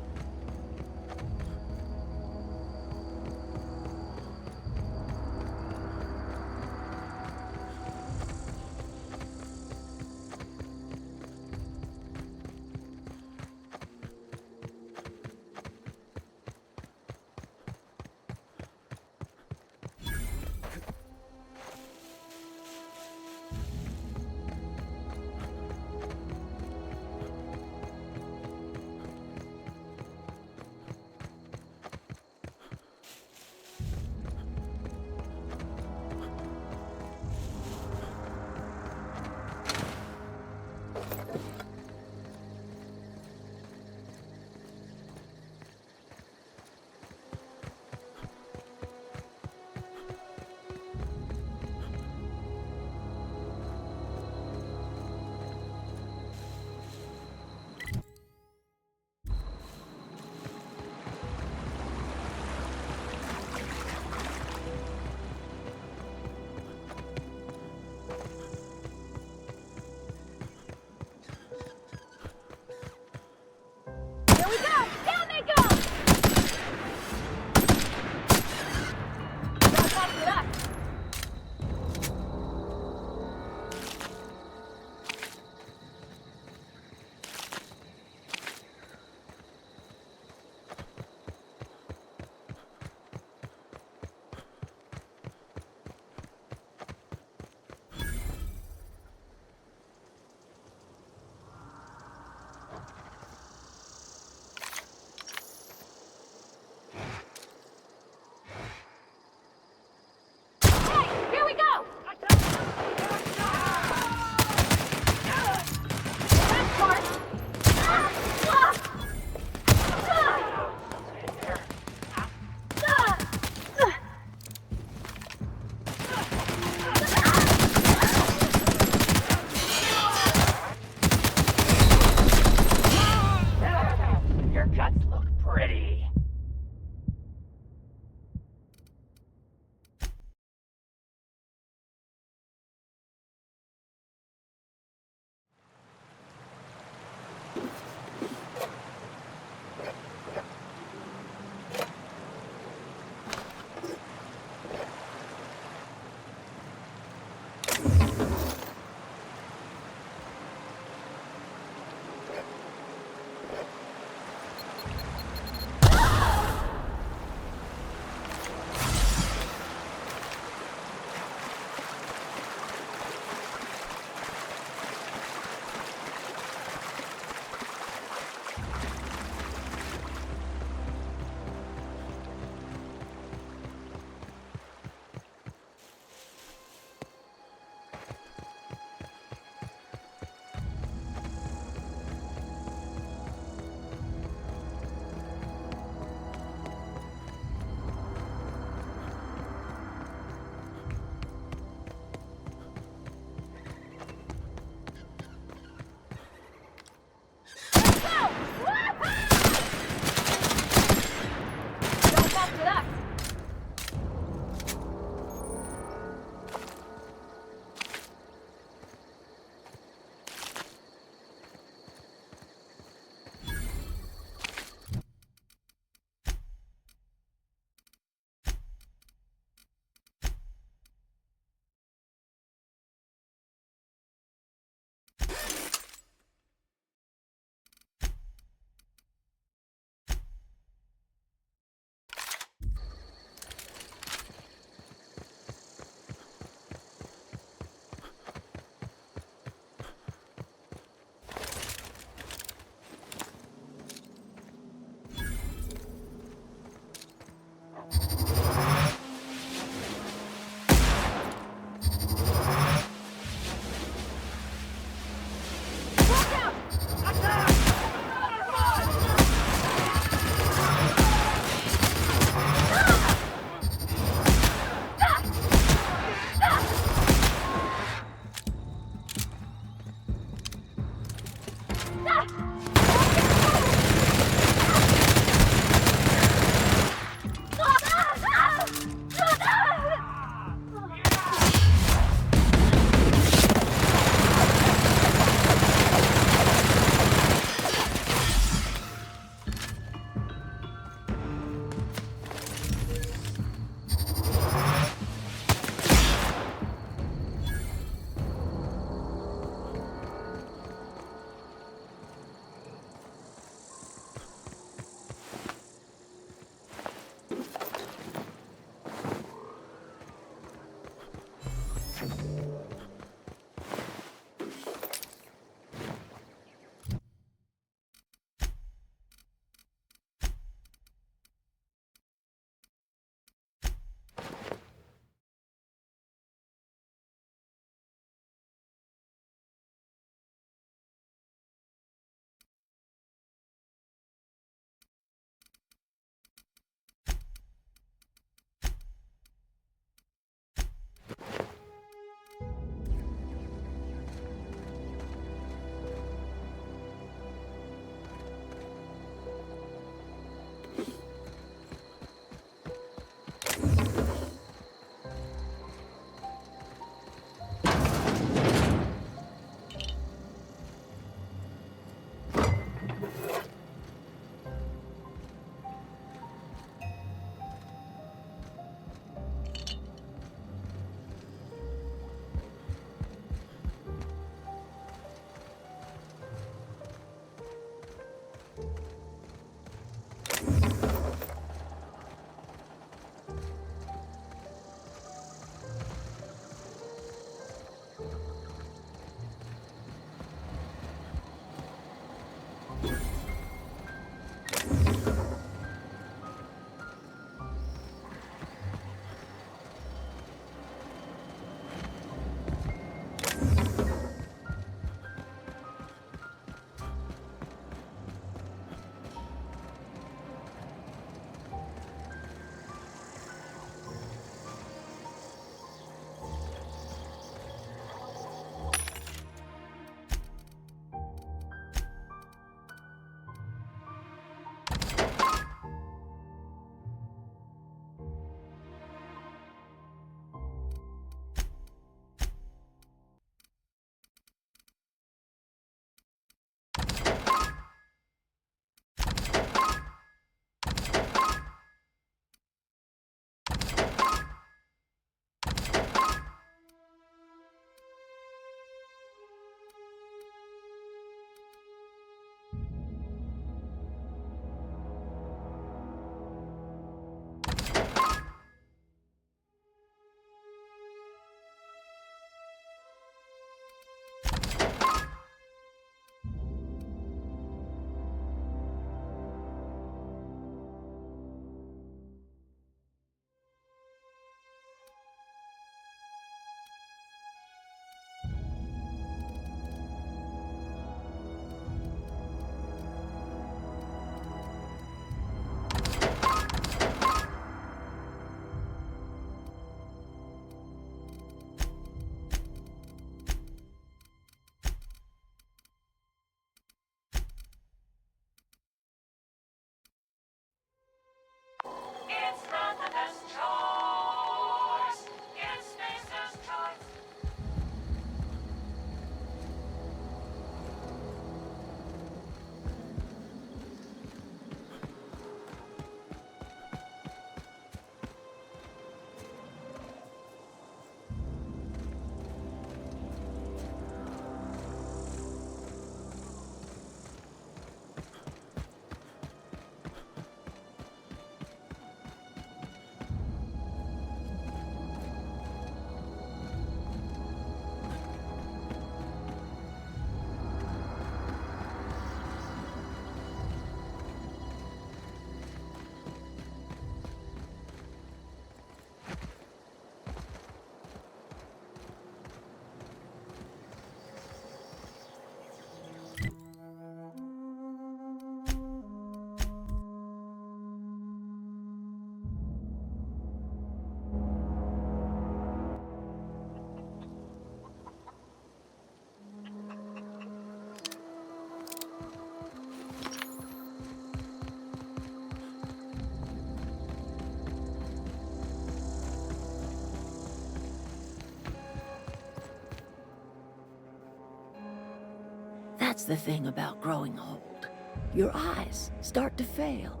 That's the thing about growing old. Your eyes start to fail.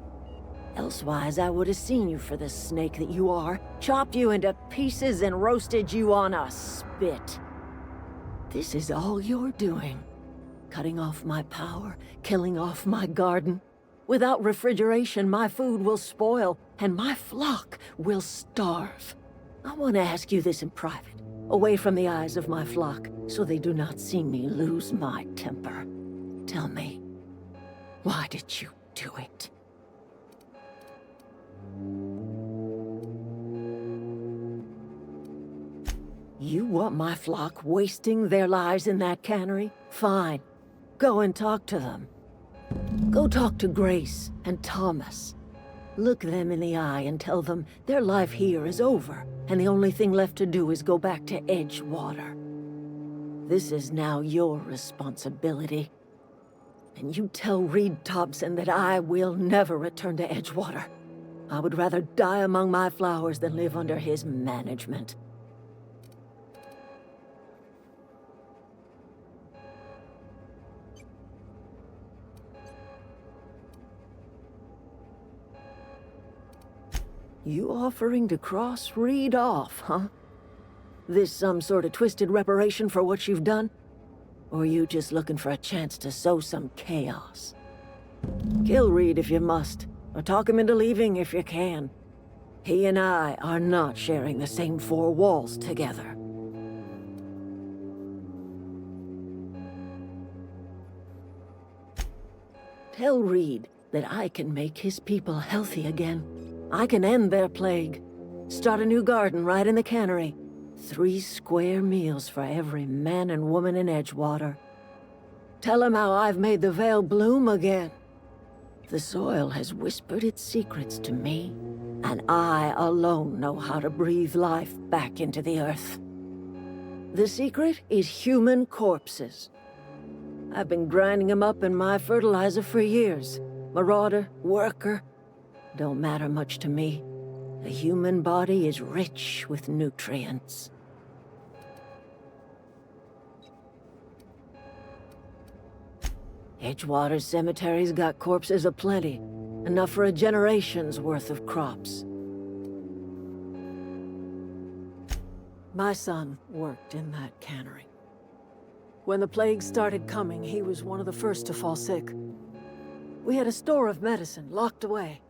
Elsewise, I would have seen you for the snake that you are, chopped you into pieces and roasted you on a spit. This is all you're doing. Cutting off my power, killing off my garden. Without refrigeration, my food will spoil, and my flock will starve. I want to ask you this in private, away from the eyes of my flock, so they do not see me lose my temper. Tell me, why did you do it? You want my flock wasting their lives in that cannery? Fine. Go and talk to them. Go talk to Grace and Thomas. Look them in the eye and tell them their life here is over, and the only thing left to do is go back to Edgewater. This is now your responsibility. And you tell Reed Thompson that I will never return to Edgewater. I would rather die among my flowers than live under his management. You offering to cross Reed off, huh? This some sort of twisted reparation for what you've done? Or you just looking for a chance to sow some chaos? Kill Reed if you must, or talk him into leaving if you can. He and I are not sharing the same four walls together. Tell Reed that I can make his people healthy again. I can end their plague. Start a new garden right in the cannery. 3 square meals for every man and woman in Edgewater. Tell him how I've made the Vale bloom again. The soil has whispered its secrets to me, and I alone know how to breathe life back into the earth. The secret is human corpses. I've been grinding them up in my fertilizer for years. Marauder, worker, don't matter much to me. The human body is rich with nutrients. Edgewater's cemetery's got corpses aplenty, enough for a generation's worth of crops. My son worked in that cannery. When the plague started coming, he was one of the first to fall sick. We had a store of medicine locked away,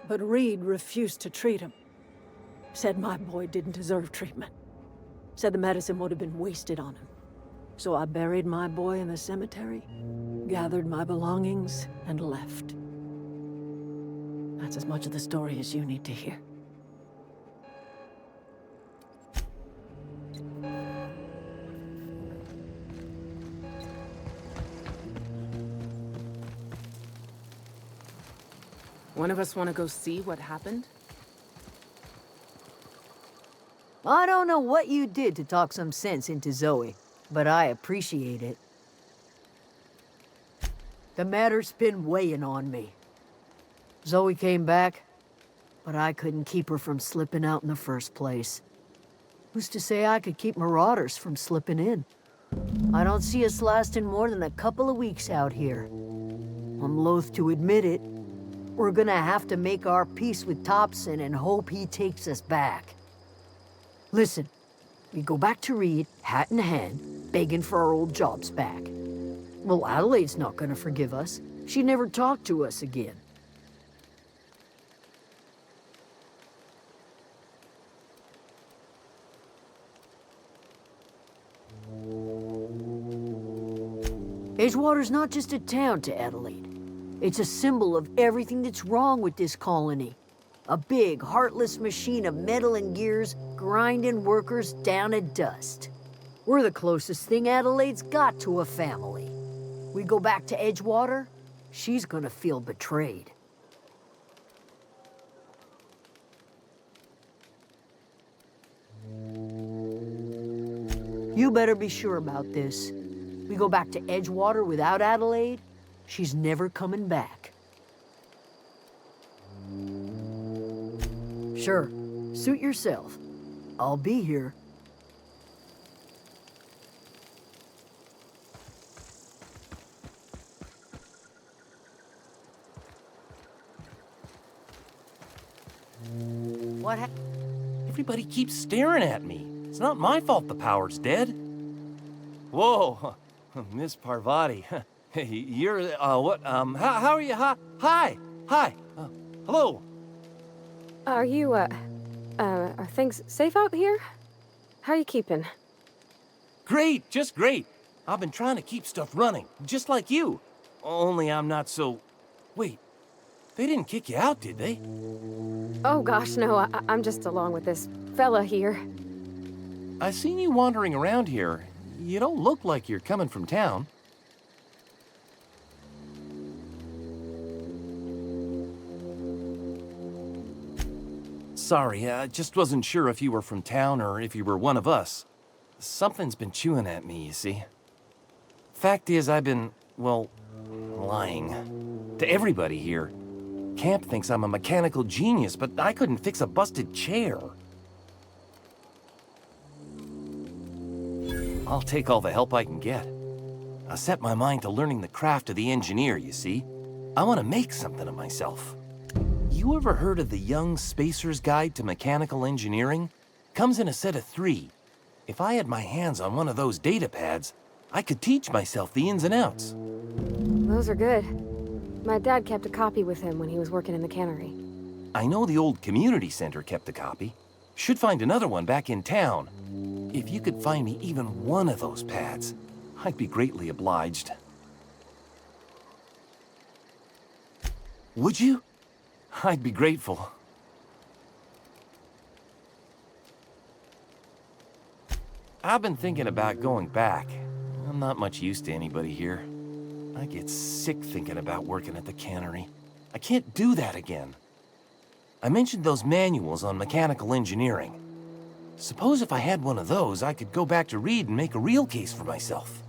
but Reed refused to treat him. Said my boy didn't deserve treatment. Said the medicine would have been wasted on him. So I buried my boy in the cemetery, gathered my belongings, and left. That's as much of the story as you need to hear. One of us want to go see what happened? I don't know what you did to talk some sense into Zoe, but I appreciate it. The matter's been weighing on me. Zoe came back, but I couldn't keep her from slipping out in the first place. Who's to say I could keep marauders from slipping in? I don't see us lasting more than a couple of weeks out here. I'm loath to admit it. We're gonna have to make our peace with Thompson and hope he takes us back. Listen, we go back to Reed, hat in hand, begging for our old jobs back. Well, Adelaide's not gonna forgive us. She never talked to us again. Edgewater's not just a town to Adelaide. It's a symbol of everything that's wrong with this colony. A big, heartless machine of metal and gears grinding workers down to dust. We're the closest thing Adelaide's got to a family. We go back to Edgewater, she's gonna feel betrayed. You better be sure about this. We go back to Edgewater without Adelaide, she's never coming back. Sure, suit yourself. I'll be here. What happened? Everybody keeps staring at me. It's not my fault the power's dead. Whoa, Miss Parvati. Hey, you're, what, how are you? Hi, hello. Are you, are things safe out here? How are you keeping? Great, just great. I've been trying to keep stuff running, just like you. Only I'm not so... Wait, they didn't kick you out, did they? Oh gosh, no, I'm just along with this fella here. I seen you wandering around here. You don't look like you're coming from town. Sorry, I just wasn't sure if you were from town or if you were one of us. Something's been chewing at me, you see. Fact is, I've been, well, lying. To everybody here. Camp thinks I'm a mechanical genius, but I couldn't fix a busted chair. I'll take all the help I can get. I set my mind to learning the craft of the engineer, you see. I want to make something of myself. You ever heard of the Young Spacer's Guide to Mechanical Engineering? Comes in a set of 3. If I had my hands on one of those data pads, I could teach myself the ins and outs. Those are good. My dad kept a copy with him when he was working in the cannery. I know the old community center kept a copy. Should find another one back in town. If you could find me even one of those pads, I'd be greatly obliged. Would you? I'd be grateful. I've been thinking about going back. I'm not much use to anybody here. I get sick thinking about working at the cannery. I can't do that again. I mentioned those manuals on mechanical engineering. Suppose if I had one of those, I could go back to read and make a real case for myself.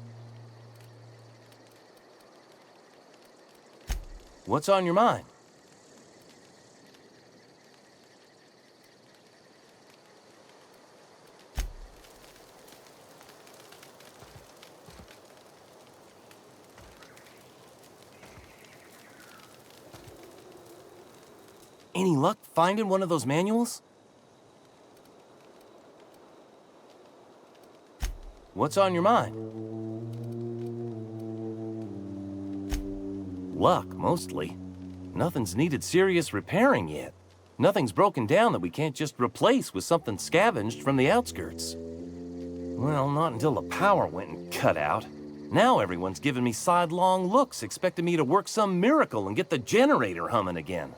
What's on your mind? Any luck finding one of those manuals? What's on your mind? Luck, mostly. Nothing's needed serious repairing yet. Nothing's broken down that we can't just replace with something scavenged from the outskirts. Well, not until the power went and cut out. Now everyone's giving me sidelong looks, expecting me to work some miracle and get the generator humming again.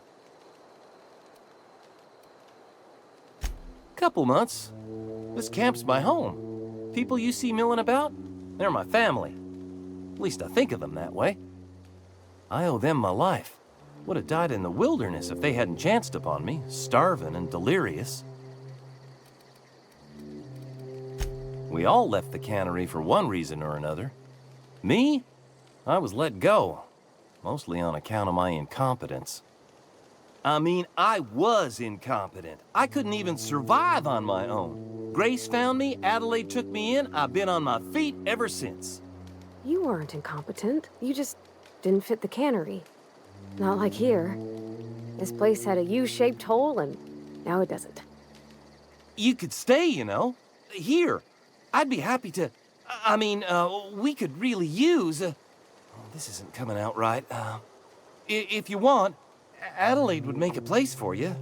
Couple months. This camp's my home. People you see milling about, they're my family. At least I think of them that way. I owe them my life. Would have died in the wilderness if they hadn't chanced upon me, starving and delirious. We all left the cannery for one reason or another. Me? I was let go, mostly on account of my incompetence. I mean, I was incompetent. I couldn't even survive on my own. Grace found me, Adelaide took me in, I've been on my feet ever since. You weren't incompetent. You just didn't fit the cannery. Not like here. This place had a U-shaped hole, and now it doesn't. You could stay, you know. Here. I'd be happy to... I mean, we could really use... oh, this isn't coming out right. If you want, Adelaide would make a place for you.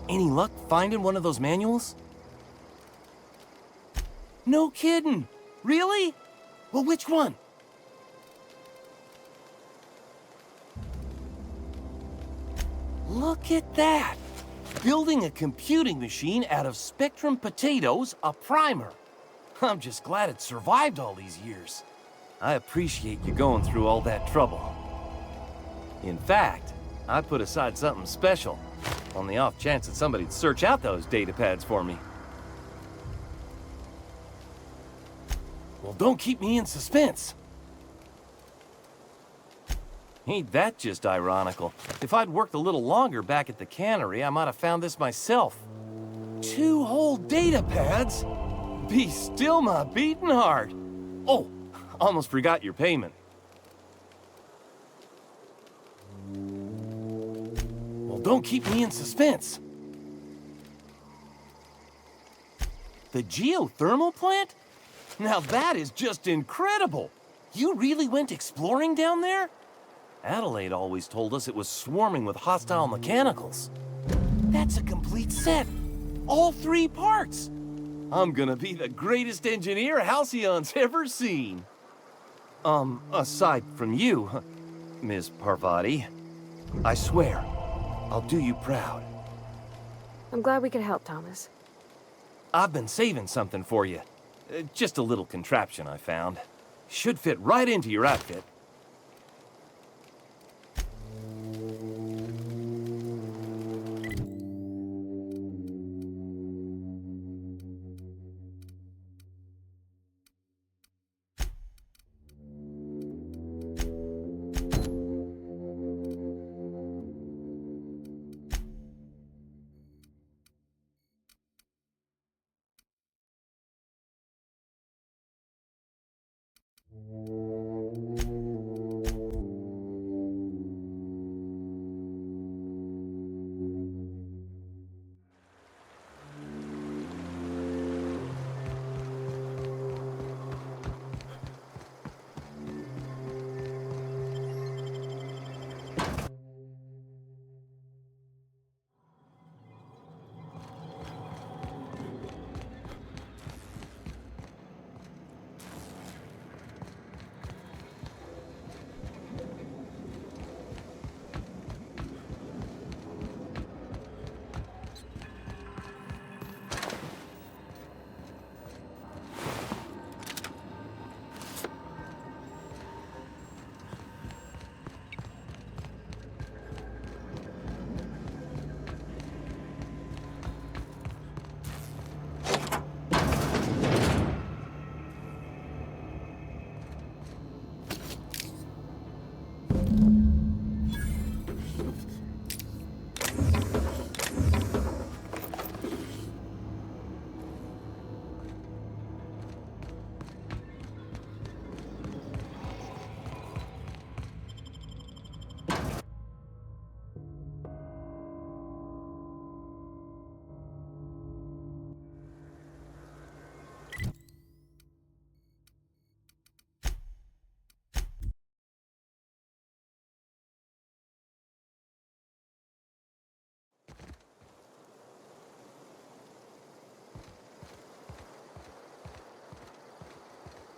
Any luck finding one of those manuals? No kidding! Really? Well, which one? Look at that! Building a computing machine out of Spectrum potatoes, a primer. I'm just glad it survived all these years. I appreciate you going through all that trouble. In fact, I put aside something special, on the off chance that somebody'd search out those data pads for me. Well, don't keep me in suspense. Ain't that just ironical? If I'd worked a little longer back at the cannery, I might have found this myself. 2 whole data pads? Be still my beating heart. Oh, almost forgot your payment. Well, don't keep me in suspense. The geothermal plant? Now that is just incredible. You really went exploring down there? Adelaide always told us it was swarming with hostile mechanicals. That's a complete set. All 3 parts. I'm gonna be the greatest engineer Halcyon's ever seen. Aside from you, Ms. Parvati, I swear, I'll do you proud. I'm glad we could help, Thomas. I've been saving something for you. Just a little contraption I found. Should fit right into your outfit.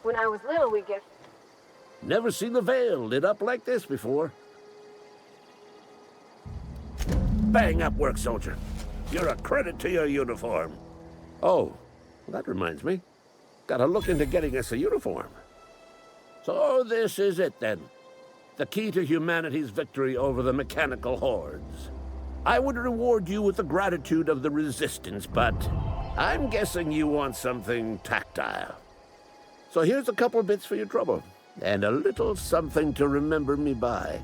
When I was little, we'd get... Never seen the Vale lit up like this before. Bang up work, soldier. You're a credit to your uniform. Oh, that reminds me. Gotta look into getting us a uniform. So this is it, then. The key to humanity's victory over the mechanical hordes. I would reward you with the gratitude of the Resistance, but I'm guessing you want something tactile. So here's a couple bits for your trouble, and a little something to remember me by.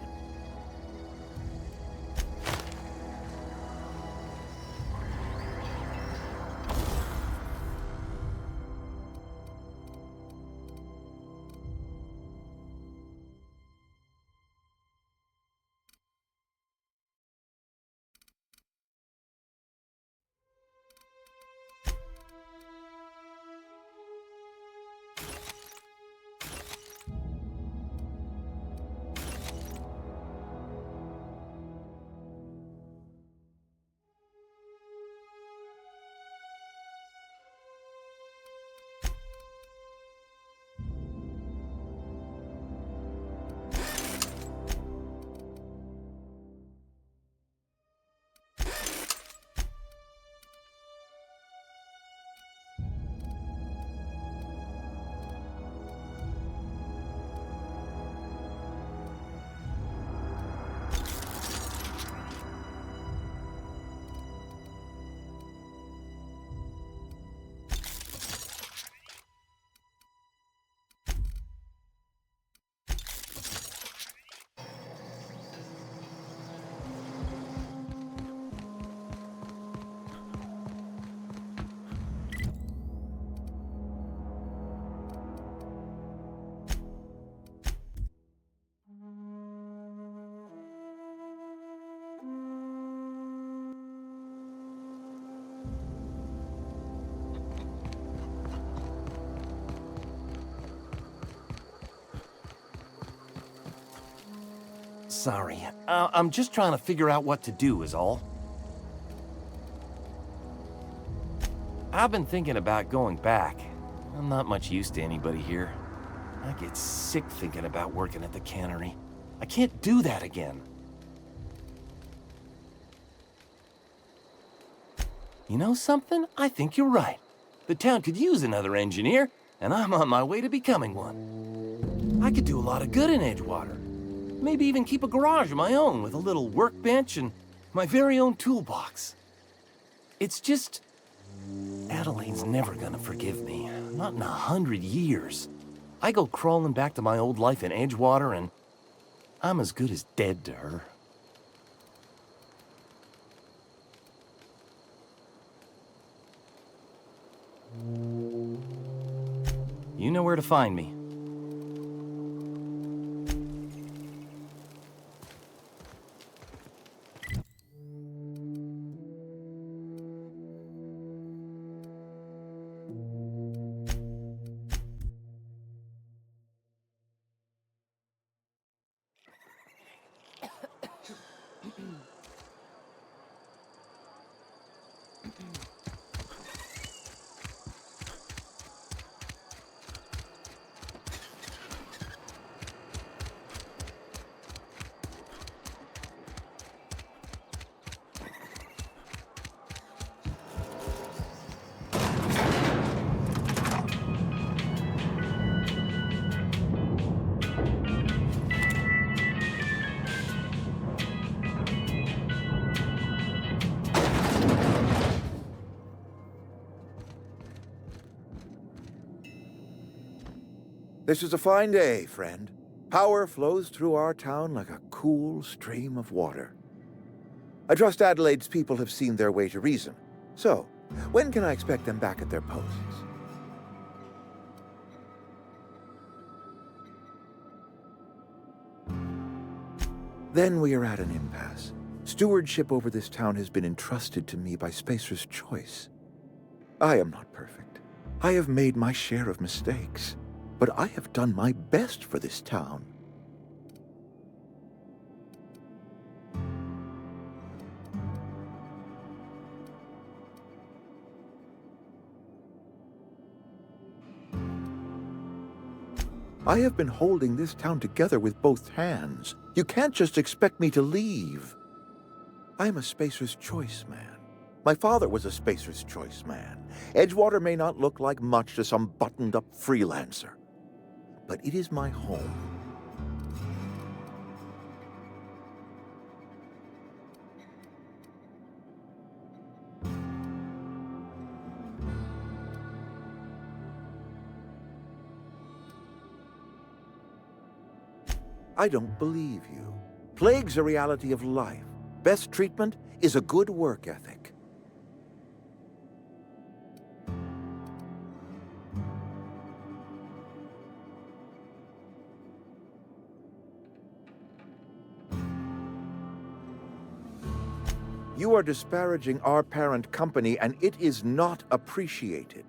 Sorry. I'm just trying to figure out what to do is all. I've been thinking about going back. I'm not much use to anybody here. I get sick thinking about working at the cannery. I can't do that again. You know something? I think you're right. The town could use another engineer, and I'm on my way to becoming one. I could do a lot of good in Edgewater. Maybe even keep a garage of my own with a little workbench and my very own toolbox. It's just... Adelaide's never gonna forgive me. Not in 100 years. I go crawling back to my old life in Edgewater, and I'm as good as dead to her. You know where to find me. This is a fine day, friend. Power flows through our town like a cool stream of water. I trust Adelaide's people have seen their way to reason. So, when can I expect them back at their posts? Then we are at an impasse. Stewardship over this town has been entrusted to me by Spacer's Choice. I am not perfect. I have made my share of mistakes. But I have done my best for this town. I have been holding this town together with both hands. You can't just expect me to leave. I'm a Spacer's Choice man. My father was a Spacer's Choice man. Edgewater may not look like much to some buttoned-up freelancer, but it is my home. I don't believe you. Plague's a reality of life. Best treatment is a good work ethic. You are disparaging our parent company, and it is not appreciated.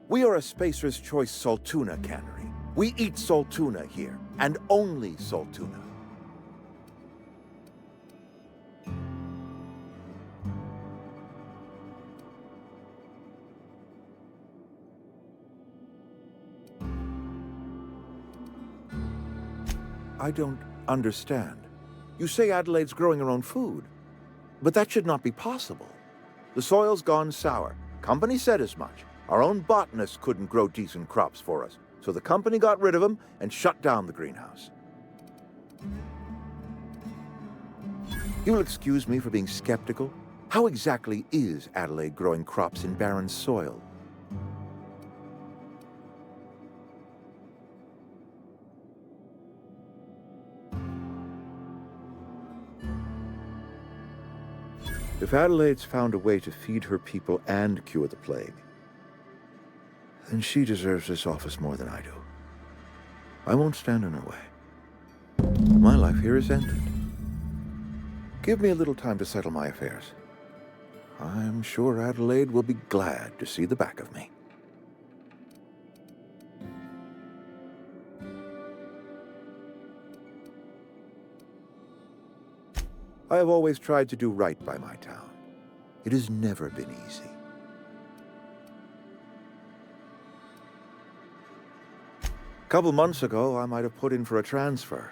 We are a Spacer's Choice Saltuna cannery. We eat Saltuna here, and only Saltuna. I don't understand. You say Adelaide's growing her own food. But that should not be possible. The soil's gone sour. Company said as much. Our own botanist couldn't grow decent crops for us, so the company got rid of them and shut down the greenhouse. You'll excuse me for being skeptical. How exactly is Adelaide growing crops in barren soil? If Adelaide's found a way to feed her people and cure the plague, then she deserves this office more than I do. I won't stand in her way. My life here is ended. Give me a little time to settle my affairs. I'm sure Adelaide will be glad to see the back of me. I have always tried to do right by my town. It has never been easy. A couple months ago, I might have put in for a transfer.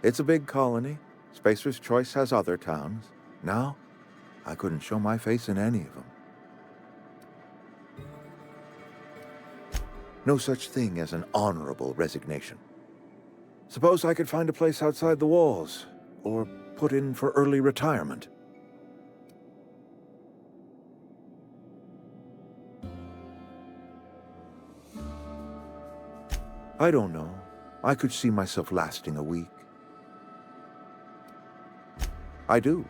It's a big colony. Spacer's Choice has other towns. Now, I couldn't show my face in any of them. No such thing as an honorable resignation. Suppose I could find a place outside the walls, or put in for early retirement. I don't know. I could see myself lasting a week. I do.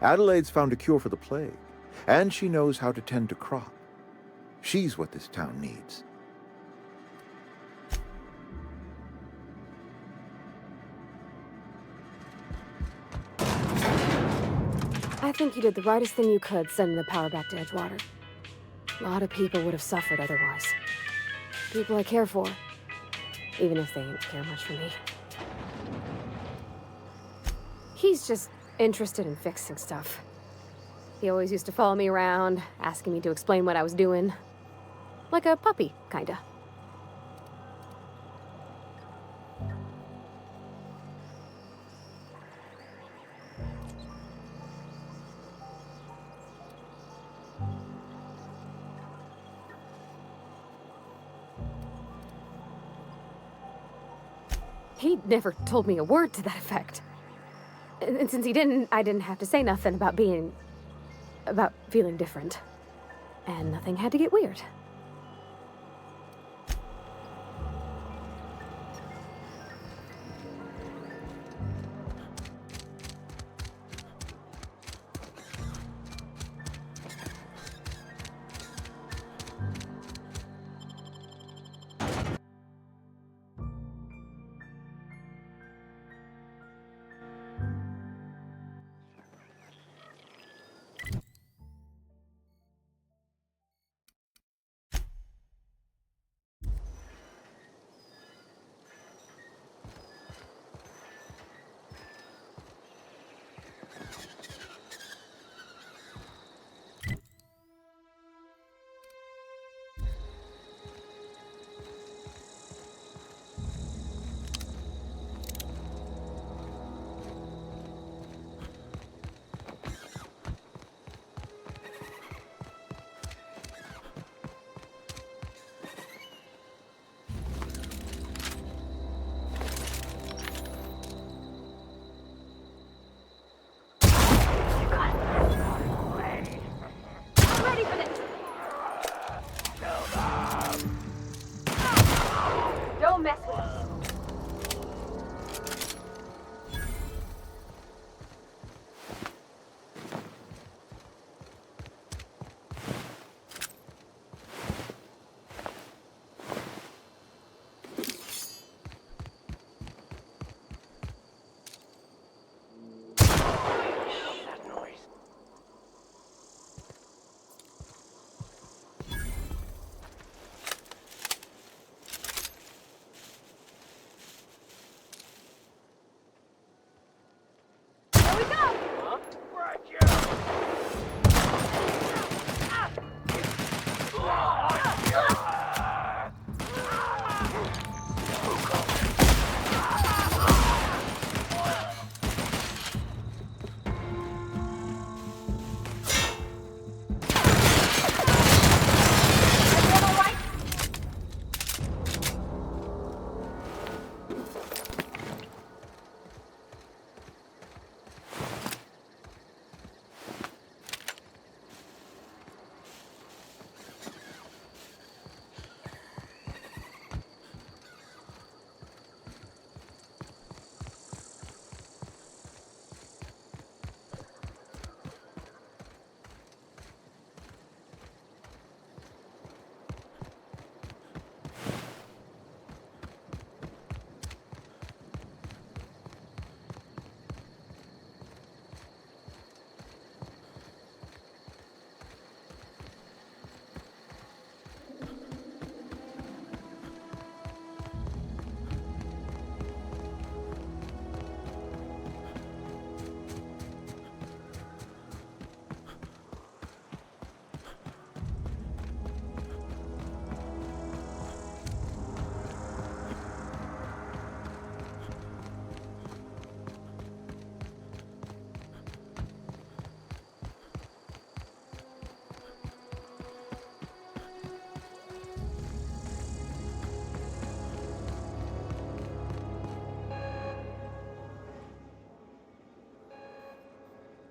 Adelaide's found a cure for the plague, and she knows how to tend to crop. She's what this town needs. I think you did the rightest thing you could sending the power back to Edgewater. A lot of people would have suffered otherwise. People I care for, even if they ain't care much for me. He's just interested in fixing stuff. He always used to follow me around, asking me to explain what I was doing. Like a puppy, kinda. He never told me a word to that effect. And since he didn't, I didn't have to say nothing about feeling different. And nothing had to get weird.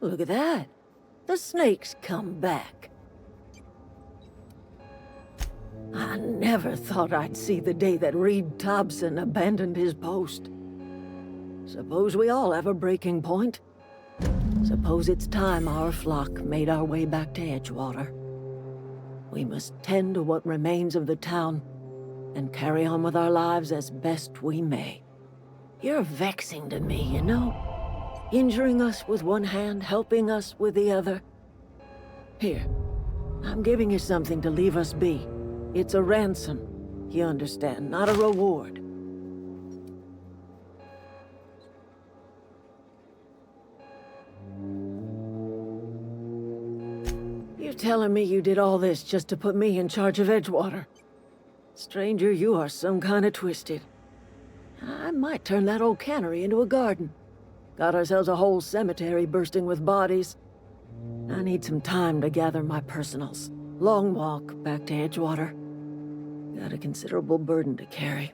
Look at that. The snake's come back. I never thought I'd see the day that Reed Thompson abandoned his post. Suppose we all have a breaking point. Suppose it's time our flock made our way back to Edgewater. We must tend to what remains of the town and carry on with our lives as best we may. You're vexing to me, you know? Injuring us with one hand, helping us with the other. Here, I'm giving you something to leave us be. It's a ransom, you understand, not a reward. You're telling me you did all this just to put me in charge of Edgewater? Stranger, you are some kind of twisted. I might turn that old cannery into a garden. Got ourselves a whole cemetery bursting with bodies. I need some time to gather my personals. Long walk back to Edgewater. Got a considerable burden to carry.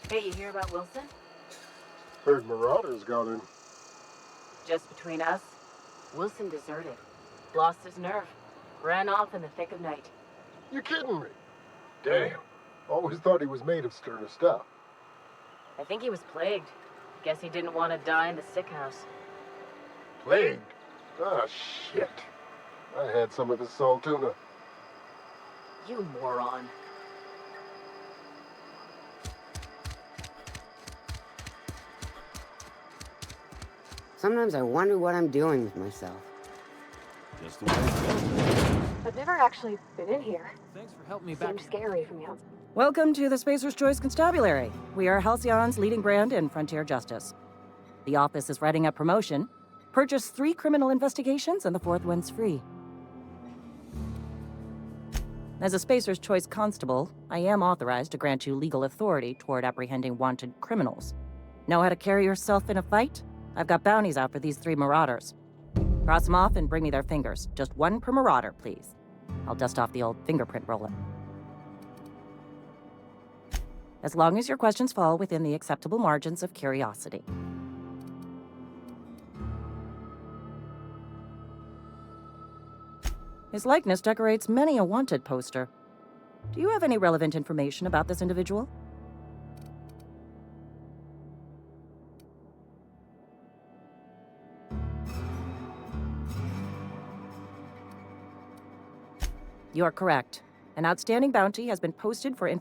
Hey, you hear about Wilson? Heard marauders got in. Just between us, Wilson deserted. Lost his nerve. Ran off in the thick of night. You kidding me? Damn. Always thought he was made of sterner stuff. I think he was plagued. Guess he didn't want to die in the sick house. Plagued? Ah, shit. I had some of his salt tuna. You moron. Sometimes I wonder what I'm doing with myself. Just the way it goes. I've never actually been in here. Thanks for helping me back. Seems scary from the outside. Welcome to the Spacer's Choice Constabulary. We are Halcyon's leading brand in frontier justice. The office is writing up promotion. Purchase 3 criminal investigations and the 4th one's free. As a Spacer's Choice Constable, I am authorized to grant you legal authority toward apprehending wanted criminals. Know how to carry yourself in a fight? I've got bounties out for these 3 marauders. Cross them off and bring me their fingers. Just 1 per marauder, please. I'll dust off the old fingerprint roller. As long as your questions fall within the acceptable margins of curiosity. His likeness decorates many a wanted poster. Do you have any relevant information about this individual? You are correct. An outstanding bounty has been posted for information